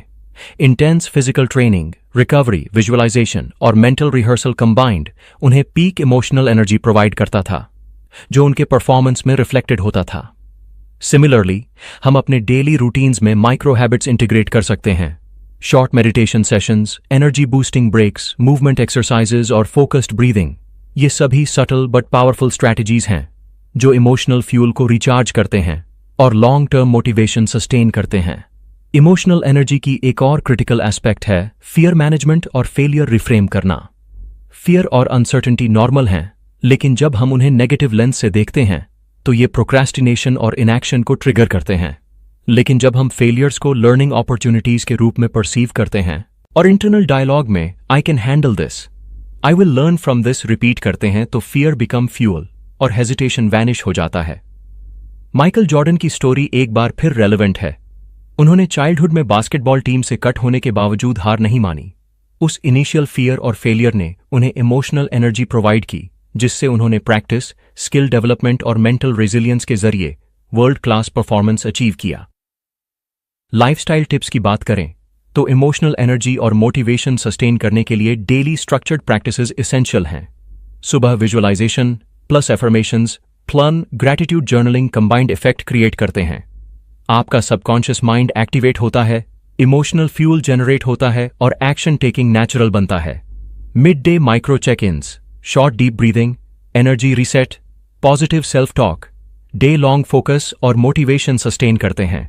Intense physical training, recovery, visualization और मेंटल रिहर्सल कंबाइंड उन्हें पीक इमोशनल एनर्जी प्रोवाइड करता था, जो उनके परफॉर्मेंस में रिफ्लेक्टेड होता था। सिमिलरली, हम अपने डेली रूटीन्स में माइक्रो हैबिट्स इंटीग्रेट कर सकते हैं। Short meditation sessions, energy boosting breaks, movement exercises और फोकस्ड ब्रीदिंग, ये सभी सटल बट पावरफुल स्ट्रैटेजीज हैं जो इमोशनल फ्यूल को रिचार्ज करते हैं और लॉन्ग टर्म मोटिवेशन सस्टेन करते हैं। इमोशनल एनर्जी की एक और क्रिटिकल एस्पेक्ट है फियर मैनेजमेंट और फेलियर रिफ्रेम करना। फियर और अनसर्टेनिटी नॉर्मल हैं, लेकिन जब हम उन्हें नेगेटिव लेंस से देखते हैं तो ये प्रोक्रेस्टिनेशन और इनएक्शन को ट्रिगर करते हैं। लेकिन जब हम फेलियर्स को लर्निंग अपॉर्चुनिटीज के रूप में परसीव करते हैं और इंटरनल डायलॉग में I can handle this I will learn from this repeat करते हैं तो फियर बिकम फ्यूल और हेजिटेशन वैनिश हो जाता है। माइकल जॉर्डन की स्टोरी एक बार फिर रेलेवेंट है। उन्होंने चाइल्डहुड में बास्केटबॉल टीम से कट होने के बावजूद हार नहीं मानी। उस इनिशियल फियर और फेलियर ने उन्हें इमोशनल एनर्जी प्रोवाइड की, जिससे उन्होंने प्रैक्टिस, स्किल डेवलपमेंट और मेंटल रेजिलियंस के जरिए वर्ल्ड क्लास परफॉर्मेंस अचीव किया। लाइफस्टाइल टिप्स की बात करें तो इमोशनल एनर्जी और मोटिवेशन सस्टेन करने के लिए डेली स्ट्रक्चर्ड प्रैक्टिसेस एसेंशियल हैं। सुबह visualization plus affirmations plus gratitude journaling combined effect create करते हैं। आपका सबकॉन्शियस माइंड एक्टिवेट होता है, इमोशनल फ्यूल जनरेट होता है और एक्शन टेकिंग नेचुरल बनता है। Mid day micro check ins, short deep breathing, energy reset, positive self talk, day long focus और मोटिवेशन सस्टेन करते हैं।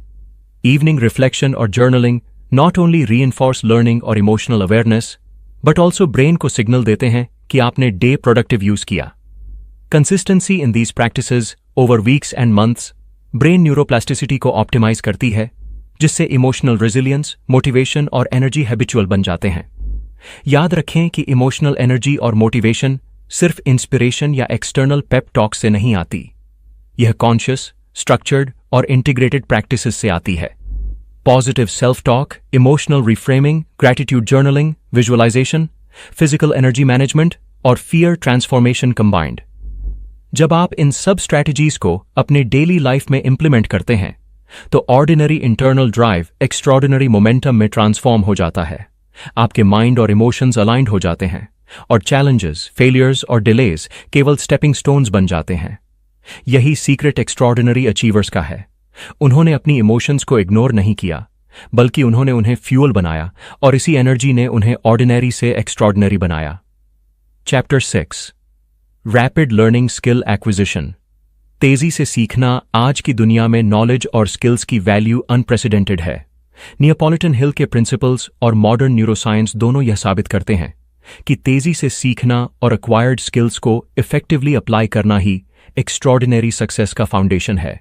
इवनिंग रिफ्लेक्शन और journaling not only reinforce learning और emotional awareness but also brain को signal देते हैं कि आपने डे प्रोडक्टिव यूज किया। Consistency in these practices over weeks and months brain neuroplasticity को ऑप्टिमाइज करती है, जिससे इमोशनल रेजिलियंस, मोटिवेशन और एनर्जी हैबिचुअल बन जाते हैं। याद रखें कि इमोशनल एनर्जी और मोटिवेशन सिर्फ इंस्पिरेशन या एक्सटर्नल पेप टॉक से नहीं आती। यह कॉन्शियस, स्ट्रक्चर्ड और इंटीग्रेटेड प्रैक्टिसेस से आती है। Positive self talk, emotional reframing, gratitude journaling, visualization, physical energy management और फियर ट्रांसफॉर्मेशन कंबाइंड। जब आप इन सब स्ट्रैटेजीज को अपने डेली लाइफ में इंप्लीमेंट करते हैं तो ordinary internal drive extraordinary momentum में ट्रांसफॉर्म हो जाता है। आपके माइंड और इमोशंस अलाइंड हो जाते हैं और चैलेंजेस, फेलियर्स और डिलेज केवल स्टेपिंग स्टोन्स बन जाते हैं। यही सीक्रेट एक्स्ट्रॉर्डिनरी अचीवर्स का है। उन्होंने अपनी इमोशंस को इग्नोर नहीं किया, बल्कि उन्होंने उन्हें फ्यूल बनाया और इसी एनर्जी ने उन्हें ऑर्डिनरी से एक्स्ट्रॉर्डिनरी बनाया। Chapter 6 rapid learning skill acquisition. तेजी से सीखना आज की दुनिया में नॉलेज और स्किल्स की वैल्यू अनप्रेसिडेंटेड है। नियोपॉलिटन हिल के प्रिंसिपल्स और मॉडर्न न्यूरोसाइंस दोनों यह साबित करते हैं कि तेजी से सीखना और एक्वायर्ड स्किल्स को इफेक्टिवली अप्लाई करना ही एक्स्ट्रॉर्डिनरी सक्सेस का फाउंडेशन है।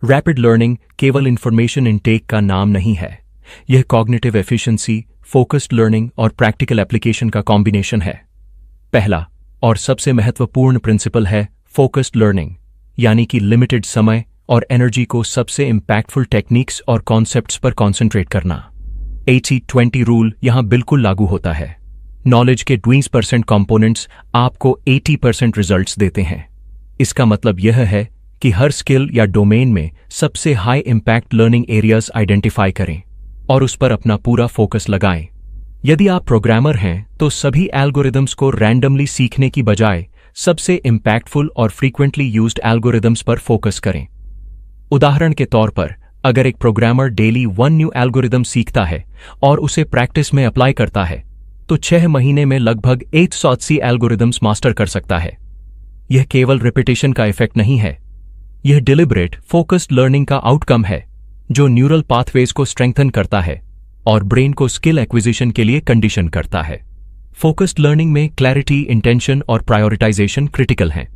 रैपिड लर्निंग केवल इंफॉर्मेशन इनटेक का नाम नहीं है, यह कॉग्निटिव एफिशिएंसी, फोकस्ड लर्निंग और प्रैक्टिकल एप्लीकेशन का कॉम्बिनेशन है। पहला और सबसे महत्वपूर्ण प्रिंसिपल है फोकस्ड लर्निंग, यानी कि लिमिटेड समय और एनर्जी को सबसे इंपैक्टफुल टेक्निक्स और कॉन्सेप्ट्स पर कॉन्सेंट्रेट करना। 80-20 रूल यहां बिल्कुल लागू होता है। नॉलेज के 20% कंपोनेंट्स आपको 80% रिजल्ट्स देते हैं। इसका मतलब यह है कि हर स्किल या डोमेन में सबसे high impact learning areas identify करें और उस पर अपना पूरा फोकस लगाएं। यदि आप प्रोग्रामर हैं तो सभी एल्गोरिदम्स को रैंडमली सीखने की बजाय सबसे इंपैक्टफुल और फ्रीक्वेंटली यूज्ड एल्गोरिदम्स पर फोकस करें। उदाहरण के तौर पर, अगर एक प्रोग्रामर डेली 1 न्यू एल्गोरिदम सीखता है और उसे प्रैक्टिस में अप्लाई करता है तो 6 महीने में लगभग 180 एल्गोरिदम्स मास्टर कर सकता है। यह केवल रिपीटेशन का इफेक्ट नहीं है, यह डिलिबरेट फोकस्ड लर्निंग का आउटकम है जो न्यूरल पाथवेज को स्ट्रेंथन करता है और ब्रेन को स्किल एक्विजिशन के लिए कंडीशन करता है। फोकस्ड लर्निंग में क्लैरिटी, इंटेंशन और प्रायोरिटाइजेशन क्रिटिकल हैं।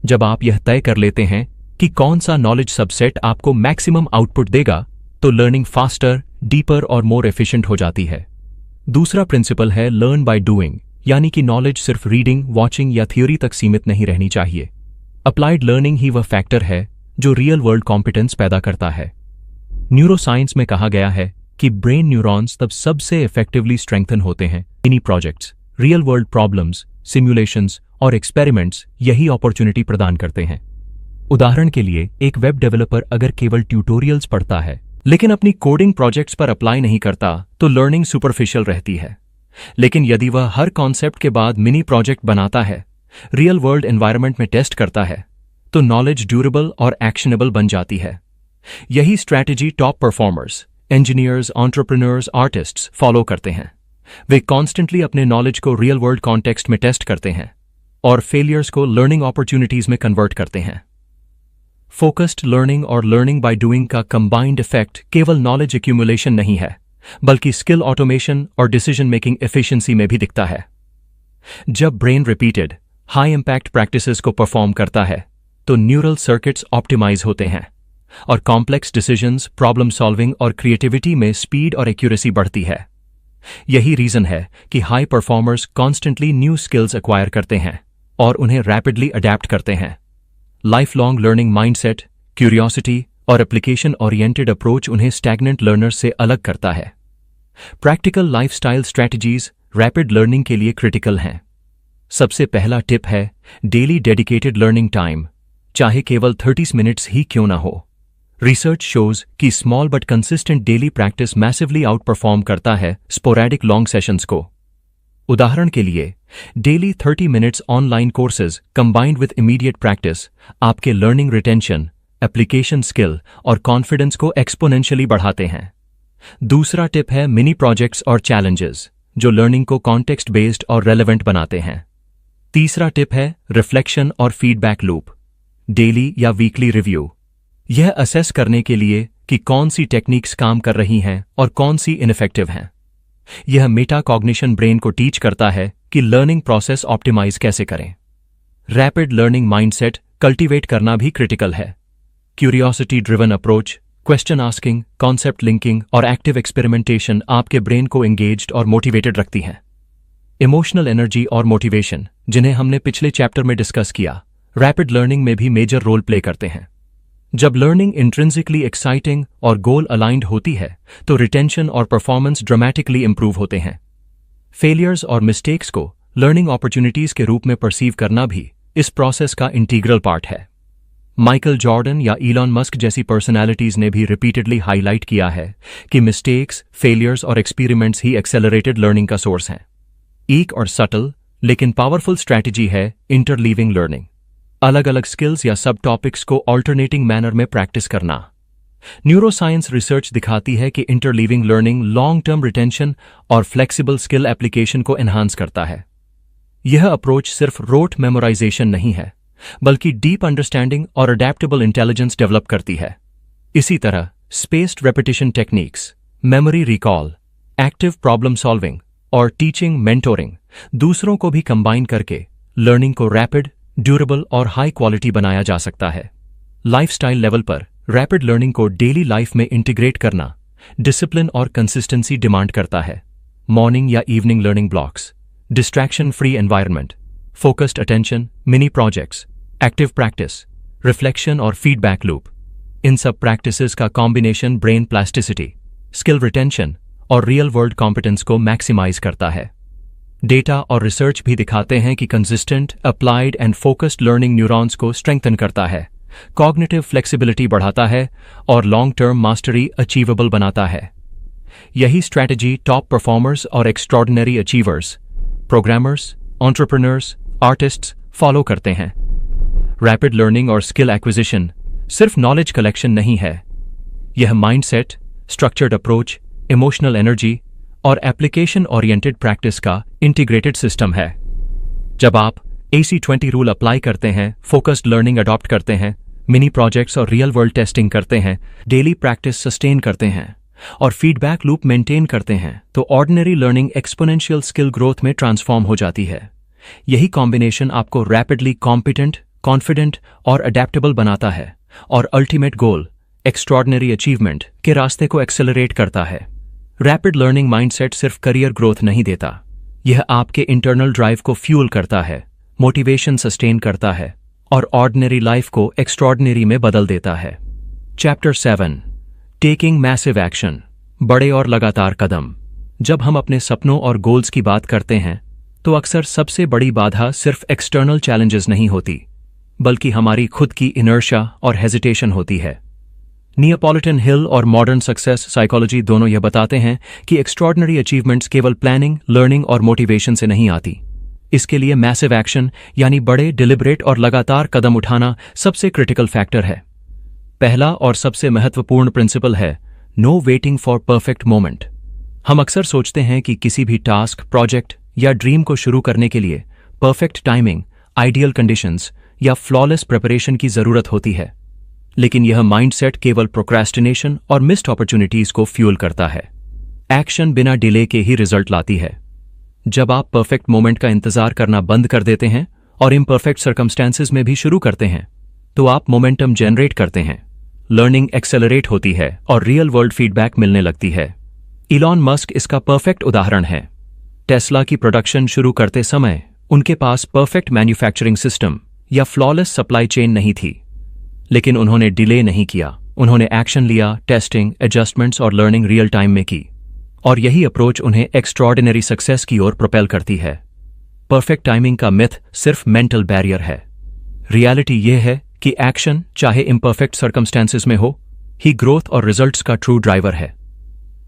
जब आप यह तय कर लेते हैं कि कौन सा नॉलेज सबसेट आपको मैक्सिमम आउटपुट देगा तो लर्निंग फास्टर, डीपर और मोर एफिशिएंट हो जाती है। दूसरा प्रिंसिपल है लर्न बाय डूइंग, यानी कि नॉलेज सिर्फ रीडिंग, वॉचिंग या थ्योरी तक सीमित नहीं रहनी चाहिए। अप्लाइड लर्निंग ही वह फैक्टर है जो रियल वर्ल्ड कॉम्पिटेंस पैदा करता है। न्यूरोसाइंस में कहा गया है कि ब्रेन न्यूरॉन्स तब सबसे इफेक्टिवली स्ट्रेंथन होते हैं इन्हीं projects, real world problems, simulations और एक्सपेरिमेंट्स यही अपॉर्चुनिटी प्रदान करते हैं। उदाहरण के लिए, एक वेब डेवलपर अगर केवल ट्यूटोरियल्स पढ़ता है लेकिन अपनी कोडिंग प्रोजेक्ट्स पर अप्लाई नहीं करता तो लर्निंग सुपरफिशियल रहती है। लेकिन यदि वह हर कॉन्सेप्ट के बाद मिनी प्रोजेक्ट बनाता है, रियल वर्ल्ड एनवायरनमेंट में टेस्ट करता है, तो नॉलेज ड्यूरेबल और एक्शनेबल बन जाती है। यही strategy top performers, engineers, entrepreneurs, artists follow करते हैं। वे कॉन्स्टेंटली अपने नॉलेज को रियल वर्ल्ड कॉन्टेक्स्ट में टेस्ट करते हैं और फेलियर्स को लर्निंग अपॉर्चुनिटीज में कन्वर्ट करते हैं। फोकस्ड लर्निंग और लर्निंग बाय डूइंग का कंबाइंड इफेक्ट केवल नॉलेज एक्यूमुलेशन नहीं है, बल्कि स्किल ऑटोमेशन और डिसीजन मेकिंग एफिशिएंसी में भी दिखता है। जब brain repeated, high impact practices को परफॉर्म करता है तो न्यूरल सर्किट्स ऑप्टिमाइज होते हैं और कॉम्प्लेक्स डिसीजंस, प्रॉब्लम सॉल्विंग और क्रिएटिविटी में स्पीड और एक्यूरेसी बढ़ती है। यही रीजन है कि high performers constantly new skills acquire करते हैं और उन्हें रैपिडली अडेप्ट करते हैं। Life long learning mindset, curiosity और एप्लीकेशन ओरिएंटेड अप्रोच उन्हें स्टैग्नेंट लर्नर्स से अलग करता है। Practical lifestyle strategies rapid learning के लिए क्रिटिकल हैं। सबसे पहला टिप है डेली डेडिकेटेड लर्निंग टाइम, चाहे केवल 30 मिनट्स ही क्यों ना हो। रिसर्च शोज कि small but consistent daily practice massively out perform करता है स्पोरैडिक लॉन्ग सेशंस को। उदाहरण के लिए, daily 30 minutes online courses combined with immediate practice आपके लर्निंग रिटेंशन, एप्लीकेशन स्किल और कॉन्फिडेंस को एक्सपोनेंशियली बढ़ाते हैं। दूसरा टिप है मिनी प्रोजेक्ट्स और चैलेंजेस, जो लर्निंग को कॉन्टेक्स्ट बेस्ड और रेलेवेंट बनाते हैं। तीसरा टिप है रिफ्लेक्शन और फीडबैक लूप, डेली या वीकली रिव्यू, यह असेस करने के लिए कि कौन सी टेक्निक्स काम कर रही हैं और कौन सी इनफेक्टिव हैं। यह मेटा कॉग्निशन ब्रेन को टीच करता है कि लर्निंग प्रोसेस ऑप्टिमाइज कैसे करें। रैपिड लर्निंग माइंडसेट कल्टीवेट करना भी क्रिटिकल है। Curiosity driven approach, question asking, concept linking और एक्टिव एक्सपेरिमेंटेशन आपके ब्रेन को एंगेज्ड और मोटिवेटेड रखती हैं। इमोशनल एनर्जी और मोटिवेशन, जिन्हें हमने पिछले चैप्टर में डिस्कस किया, रैपिड लर्निंग में भी मेजर रोल प्ले करते हैं। जब लर्निंग इंट्रिंसिकली एक्साइटिंग और गोल अलाइंड होती है तो रिटेंशन और परफॉर्मेंस ड्रामेटिकली इंप्रूव होते हैं। फेलियर्स और मिस्टेक्स को लर्निंग अपॉर्चुनिटीज के रूप में परसीव करना भी इस प्रोसेस का इंटीग्रल पार्ट है। माइकल जॉर्डन या इलॉन मस्क जैसी पर्सनैलिटीज ने भी रिपीटेडली हाईलाइट किया है कि मिस्टेक्स, फेलियर्स और एक्सपेरिमेंट्स ही एक्सेलरेटेड लर्निंग का सोर्स हैं। एक और सटल लेकिन पावरफुल स्ट्रैटेजी है इंटरलीविंग लर्निंग, अलग अलग स्किल्स या सब टॉपिक्स को ऑल्टरनेटिंग मैनर में प्रैक्टिस करना। न्यूरोसाइंस रिसर्च दिखाती है कि interleaving learning long term retention और फ्लेक्सिबल स्किल एप्लीकेशन को एनहांस करता है। यह अप्रोच सिर्फ रोट मेमोराइजेशन नहीं है, बल्कि डीप अंडरस्टैंडिंग और अडेप्टेबल इंटेलिजेंस डेवलप करती है। इसी तरह spaced repetition techniques, memory recall, active problem solving और टीचिंग मेंटोरिंग दूसरों को भी कंबाइन करके लर्निंग को रैपिड, ड्यूरेबल और हाई क्वालिटी बनाया जा सकता है। लाइफस्टाइल लेवल पर रैपिड लर्निंग को डेली लाइफ में इंटीग्रेट करना डिसिप्लिन और कंसिस्टेंसी डिमांड करता है। मॉर्निंग या evening learning blocks, distraction free environment, focused attention, mini projects, active practice, reflection और फीडबैक लूप, इन सब प्रैक्टिसेस का combination brain plasticity, skill retention और रियल वर्ल्ड कॉम्पिटेंस को मैक्सिमाइज करता है। डेटा और रिसर्च भी दिखाते हैं कि consistent, applied and focused learning neurons को स्ट्रेंथन करता है, कॉग्निटिव फ्लेक्सिबिलिटी बढ़ाता है और लॉन्ग टर्म मास्टरी अचीवेबल बनाता है। यही स्ट्रैटेजी टॉप परफॉर्मर्स और extraordinary achievers, programmers, entrepreneurs, artists follow करते हैं। रैपिड लर्निंग और स्किल एक्विजिशन सिर्फ नॉलेज कलेक्शन नहीं है, यह mindset, structured approach, emotional energy और एप्लीकेशन ओरिएंटेड प्रैक्टिस का इंटीग्रेटेड सिस्टम है। जब आप AC20 रूल अप्लाई करते हैं, फोकस्ड लर्निंग अडॉप्ट करते हैं, मिनी प्रोजेक्ट्स और रियल वर्ल्ड टेस्टिंग करते हैं, डेली प्रैक्टिस सस्टेन करते हैं और फीडबैक लूप मेंटेन करते हैं, तो ordinary learning exponential skill growth में ट्रांसफॉर्म हो जाती है। यही कॉम्बिनेशन आपको रैपिडली कॉम्पिटेंट, कॉन्फिडेंट और अडेप्टेबल बनाता है और अल्टीमेट गोल, एक्स्ट्रॉर्डिनरी अचीवमेंट के रास्ते को एक्सेलरेट करता है। रैपिड लर्निंग माइंडसेट सिर्फ करियर ग्रोथ नहीं देता, यह आपके इंटरनल ड्राइव को फ्यूल करता है, मोटिवेशन सस्टेन करता है और ऑर्डिनरी लाइफ को एक्स्ट्रॉर्डिनरी में बदल देता है। चैप्टर 7, टेकिंग मैसिव एक्शन, बड़े और लगातार कदम। जब हम अपने सपनों और गोल्स की बात करते हैं तो अक्सर सबसे बड़ी बाधा सिर्फ एक्सटर्नल चैलेंजेस नहीं होती, बल्कि हमारी खुद की इनर्शिया और हेजिटेशन होती है। नियोपॉलिटन हिल और मॉडर्न सक्सेस साइकोलॉजी दोनों यह बताते हैं कि एक्स्ट्रॉर्डिनरी अचीवमेंट्स केवल प्लानिंग, लर्निंग और मोटिवेशन से नहीं आती। इसके लिए मैसिव एक्शन यानी बड़े, डिलिबरेट और लगातार कदम उठाना सबसे क्रिटिकल फैक्टर है। पहला और सबसे महत्वपूर्ण प्रिंसिपल है no waiting for perfect moment. हम अक्सर सोचते हैं कि किसी भी टास्क, प्रोजेक्ट या ड्रीम को शुरू करने के लिए परफेक्ट टाइमिंग, आइडियल कंडीशंस या फ्लॉलेस प्रिपरेशन की जरूरत होती है, लेकिन यह माइंडसेट केवल प्रोक्रेस्टिनेशन और मिस्ड अपॉर्चुनिटीज को फ्यूल करता है। एक्शन बिना डिले के ही रिजल्ट लाती है। जब आप परफेक्ट मोमेंट का इंतजार करना बंद कर देते हैं और इम्परफेक्ट सर्कमस्टेंसेस में भी शुरू करते हैं, तो आप मोमेंटम जनरेट करते हैं, लर्निंग एक्सेलरेट होती है और रियल वर्ल्ड फीडबैक मिलने लगती है। इलॉन मस्क इसका परफेक्ट उदाहरण है। टेस्ला की प्रोडक्शन शुरू करते समय उनके पास परफेक्ट मैन्युफैक्चरिंग सिस्टम या फ्लॉलेस सप्लाई चेन नहीं थी, लेकिन उन्होंने डिले नहीं किया। उन्होंने एक्शन लिया, टेस्टिंग, एडजस्टमेंट्स और लर्निंग रियल टाइम में की, और यही अप्रोच उन्हें एक्स्ट्रॉर्डिनरी सक्सेस की ओर प्रोपेल करती है। परफेक्ट टाइमिंग का मिथ सिर्फ मेंटल बैरियर है। रियलिटी यह है कि एक्शन, चाहे इम्परफेक्ट सर्कमस्टेंसेस में हो, ही ग्रोथ और रिजल्ट्स का ट्रू ड्राइवर है।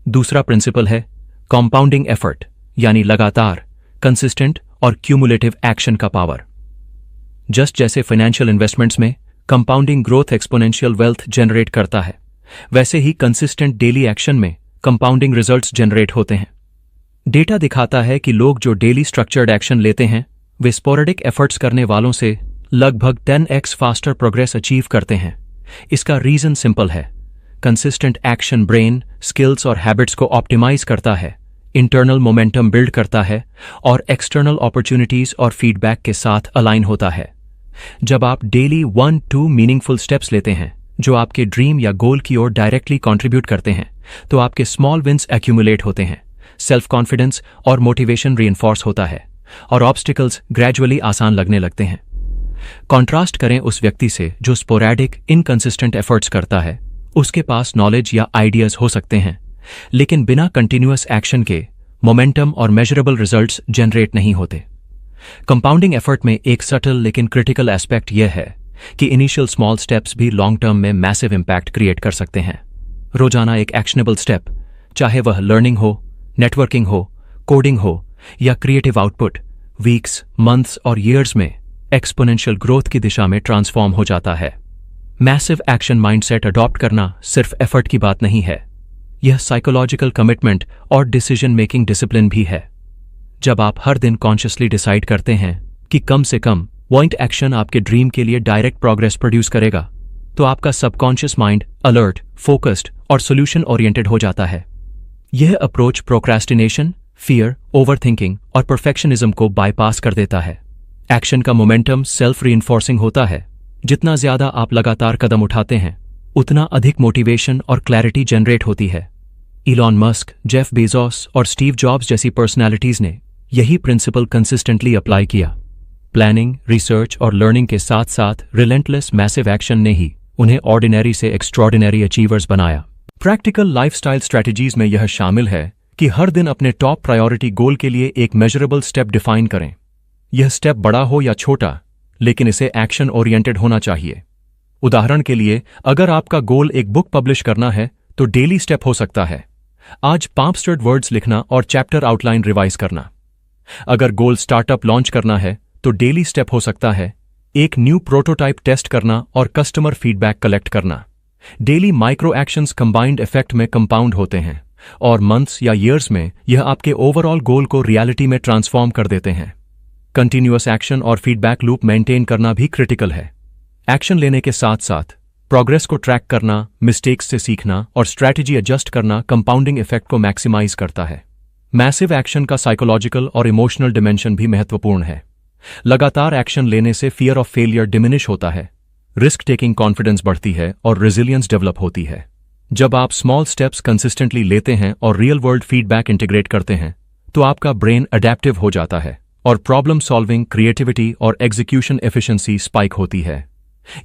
दूसरा प्रिंसिपल है कॉम्पाउंडिंग एफर्ट, यानी लगातार, कंसिस्टेंट और क्यूमुलेटिव एक्शन का पावर। जस्ट जैसे फाइनेंशियल इन्वेस्टमेंट्स में compounding growth exponential wealth generate करता है, वैसे ही कंसिस्टेंट डेली एक्शन में कंपाउंडिंग रिजल्ट्स जनरेट होते हैं। डेटा दिखाता है कि लोग जो डेली स्ट्रक्चर्ड एक्शन लेते हैं, वे स्पोरेडिक एफर्ट्स करने वालों से लगभग 10x फास्टर प्रोग्रेस अचीव करते हैं। इसका रीजन सिंपल है। कंसिस्टेंट एक्शन ब्रेन, स्किल्स और हैबिट्स को ऑप्टिमाइज करता है, इंटरनल मोमेंटम बिल्ड करता है और एक्सटर्नल अपॉर्चुनिटीज और फीडबैक के साथ अलाइन होता है। जब आप डेली 1-2 मीनिंगफुल स्टेप्स लेते हैं जो आपके ड्रीम या गोल की ओर डायरेक्टली कंट्रीब्यूट करते हैं, तो आपके स्मॉल विंस एक्यूमुलेट होते हैं, सेल्फ कॉन्फिडेंस और मोटिवेशन रीइंफोर्स होता है और ऑब्स्टिकल्स ग्रेजुअली आसान लगने लगते हैं। कॉन्ट्रास्ट करें उस व्यक्ति से जो स्पोरैडिक, इनकंसिस्टेंट एफर्ट्स करता है। उसके पास नॉलेज या आइडियाज हो सकते हैं, लेकिन बिना कंटिन्यूअस एक्शन के मोमेंटम और मेजरेबल रिजल्ट्स जनरेट नहीं होते। कंपाउंडिंग एफर्ट में एक सटल लेकिन क्रिटिकल एस्पेक्ट यह है कि इनिशियल स्मॉल स्टेप्स भी लॉन्ग टर्म में मैसिव इंपैक्ट क्रिएट कर सकते हैं। रोजाना एक एक्शनेबल स्टेप, चाहे वह लर्निंग हो, नेटवर्किंग हो, कोडिंग हो या क्रिएटिव आउटपुट, वीक्स, मंथ्स और ईयर्स में एक्सपोनेंशियल ग्रोथ की दिशा में ट्रांसफॉर्म हो जाता है। मैसिव एक्शन माइंडसेट अडॉप्ट करना सिर्फ एफर्ट की बात नहीं है, यह साइकोलॉजिकल कमिटमेंट और डिसीजन मेकिंग डिसिप्लिन भी है। जब आप हर दिन कॉन्शियसली डिसाइड करते हैं कि कम से कम पॉइंट एक्शन आपके ड्रीम के लिए डायरेक्ट प्रोग्रेस प्रोड्यूस करेगा, तो आपका सबकॉन्शियस माइंड अलर्ट, फोकस्ड और सोल्यूशन ओरिएंटेड हो जाता है। यह अप्रोच प्रोक्रेस्टिनेशन, फियर, ओवरथिंकिंग और परफेक्शनिज्म को बाईपास कर देता है। एक्शन का मोमेंटम सेल्फ रीइंफोर्सिंग होता है। जितना ज्यादा आप लगातार कदम उठाते हैं, उतना अधिक मोटिवेशन और क्लैरिटी जनरेट होती है। इलॉन मस्क, जेफ बेजोस और स्टीव जॉब्स जैसी पर्सनैलिटीज ने यही प्रिंसिपल कंसिस्टेंटली अप्लाई किया। प्लानिंग, रिसर्च और लर्निंग के साथ साथ रिलेंटलेस मैसिव एक्शन ने ही उन्हें ऑर्डिनरी से एक्स्ट्रॉर्डिनरी अचीवर्स बनाया। प्रैक्टिकल लाइफस्टाइल स्ट्रैटेजीज में यह शामिल है कि हर दिन अपने टॉप प्रायोरिटी गोल के लिए एक मेजरेबल स्टेप डिफाइन करें। यह स्टेप बड़ा हो या छोटा, लेकिन इसे एक्शन ओरिएंटेड होना चाहिए। उदाहरण के लिए, अगर आपका गोल एक बुक पब्लिश करना है, तो डेली स्टेप हो सकता है आज 500 वर्ड्स लिखना और चैप्टर आउटलाइन रिवाइज करना। अगर गोल स्टार्टअप लॉन्च करना है, तो डेली स्टेप हो सकता है एक न्यू प्रोटोटाइप टेस्ट करना और कस्टमर फीडबैक कलेक्ट करना। Daily micro actions combined effect में कंपाउंड होते हैं और मंथ्स या ईयर्स में यह आपके ओवरऑल गोल को रियलिटी में ट्रांसफॉर्म कर देते हैं। कंटिन्यूअस एक्शन और फीडबैक लूप मेंटेन करना भी क्रिटिकल है। एक्शन लेने के साथ साथ प्रोग्रेस को ट्रैक करना, मिस्टेक्स से सीखना और स्ट्रैटेजी एडजस्ट करना कंपाउंडिंग इफेक्ट को मैक्सिमाइज करता है। मैसिव एक्शन का साइकोलॉजिकल और इमोशनल डिमेंशन भी महत्वपूर्ण है। लगातार एक्शन लेने से फियर ऑफ फेलियर डिमिनिश होता है, रिस्क टेकिंग कॉन्फिडेंस बढ़ती है और रेजिलियंस डेवलप होती है। जब आप स्मॉल स्टेप्स कंसिस्टेंटली लेते हैं और रियल वर्ल्ड फीडबैक इंटीग्रेट करते हैं, तो आपका ब्रेन अडेप्टिव हो जाता है और प्रॉब्लम सॉल्विंग, क्रिएटिविटी और एग्जीक्यूशन एफिशिएंसी स्पाइक होती है।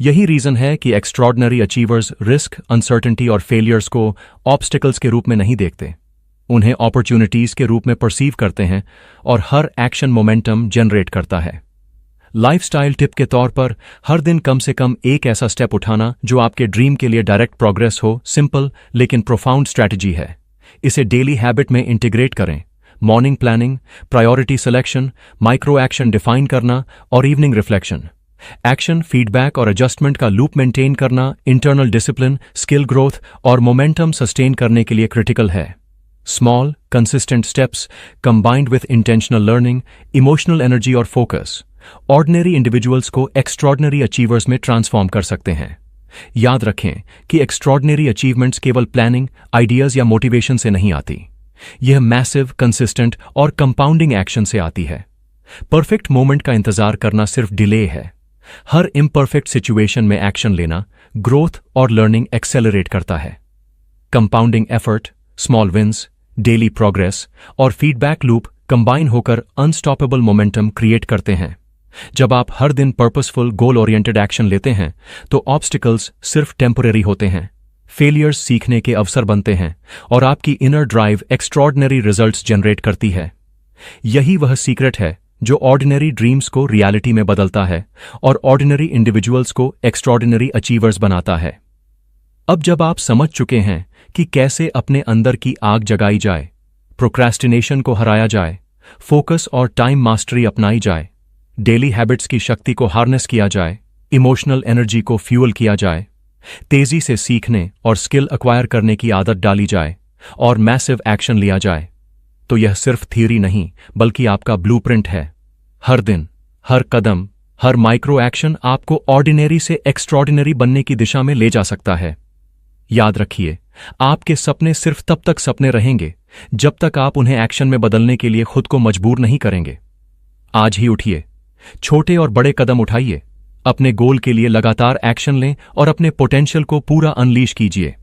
यही रीजन है कि एक्स्ट्रॉर्डिनरी अचीवर्स रिस्क, अनसर्टेनिटी और फेलियर्स को ऑब्स्टिकल्स के रूप में नहीं देखते, उन्हें अपॉर्चुनिटीज के रूप में परसीव करते हैं और हर एक्शन मोमेंटम जनरेट करता है। लाइफस्टाइल टिप के तौर पर, हर दिन कम से कम एक ऐसा स्टेप उठाना जो आपके ड्रीम के लिए डायरेक्ट प्रोग्रेस हो, सिंपल लेकिन प्रोफाउंड स्ट्रैटेजी है। इसे डेली हैबिट में इंटीग्रेट करें। Morning planning, priority selection, micro action define करना और इवनिंग रिफ्लेक्शन। एक्शन, फीडबैक और एडजस्टमेंट का लूप मेंटेन करना इंटरनल डिसिप्लिन, स्किल ग्रोथ और मोमेंटम सस्टेन करने के लिए क्रिटिकल है। Small, consistent steps combined with intentional learning, emotional energy और फोकस ऑर्डिनरी इंडिविजुअल्स को एक्स्ट्रॉर्डिनरी अचीवर्स में ट्रांसफॉर्म कर सकते हैं। याद रखें कि एक्स्ट्रॉर्डिनरी अचीवमेंट्स केवल प्लानिंग, आइडियाज या मोटिवेशन से नहीं आती। यह मैसिव, कंसिस्टेंट और कंपाउंडिंग एक्शन से आती है। परफेक्ट मोमेंट का इंतजार करना सिर्फ डिले है। हर इम्परफेक्ट सिचुएशन में एक्शन लेना ग्रोथ और लर्निंग एक्सेलरेट करता है। Compounding effort, small wins, daily progress और फीडबैक लूप कंबाइन होकर अनस्टॉपेबल मोमेंटम क्रिएट करते हैं। जब आप हर दिन पर्पसफुल गोल ओरिएंटेड एक्शन लेते हैं तो ऑब्स्टिकल्स सिर्फ टेम्परेरी होते हैं, फेलियर्स सीखने के अवसर बनते हैं और आपकी inner drive extraordinary results generate करती है। यही वह सीक्रेट है जो ऑर्डिनरी ड्रीम्स को रियलिटी में बदलता है और ऑर्डिनरी इंडिविजुअल्स को एक्स्ट्रॉर्डिनरी अचीवर्स बनाता है। अब जब आप समझ चुके हैं कि कैसे अपने अंदर की आग जगाई जाए, प्रोक्रेस्टिनेशन को हराया जाए, फोकस और टाइम मास्टरी अपनाई जाए, डेली हैबिट्स की शक्ति को हार्नेस किया जाए, इमोशनल एनर्जी को फ्यूल किया जाए, तेजी से सीखने और स्किल एक्वायर करने की आदत डाली जाए और मैसिव एक्शन लिया जाए, तो यह सिर्फ थ्योरी नहीं बल्कि आपका ब्लूप्रिंट है। हर दिन, हर कदम, हर माइक्रो एक्शन आपको ऑर्डिनरी से एक्स्ट्रॉर्डिनरी बनने की दिशा में ले जा सकता है। याद रखिए, आपके सपने सिर्फ तब तक सपने रहेंगे जब तक आप उन्हें एक्शन में बदलने के लिए खुद को मजबूर नहीं करेंगे। आज ही उठिए, छोटे और बड़े कदम उठाइए, अपने गोल के लिए लगातार एक्शन लें और अपने पोटेंशियल को पूरा अनलीश कीजिए।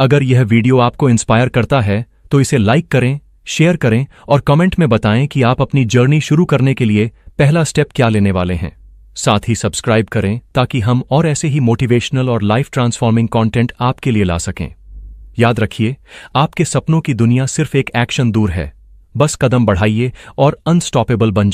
अगर यह वीडियो आपको इंस्पायर करता है तो इसे लाइक करें, शेयर करें और कमेंट में बताएं कि आप अपनी जर्नी शुरू करने के लिए पहला स्टेप क्या लेने वाले हैं। साथ ही सब्सक्राइब करें ताकि हम और ऐसे ही मोटिवेशनल और लाइफ ट्रांसफॉर्मिंग कंटेंट आपके लिए ला सकें। याद रखिए, आपके सपनों की दुनिया सिर्फ एक एक्शन दूर है। बस कदम बढ़ाइए और अनस्टॉपेबल बन जाइए।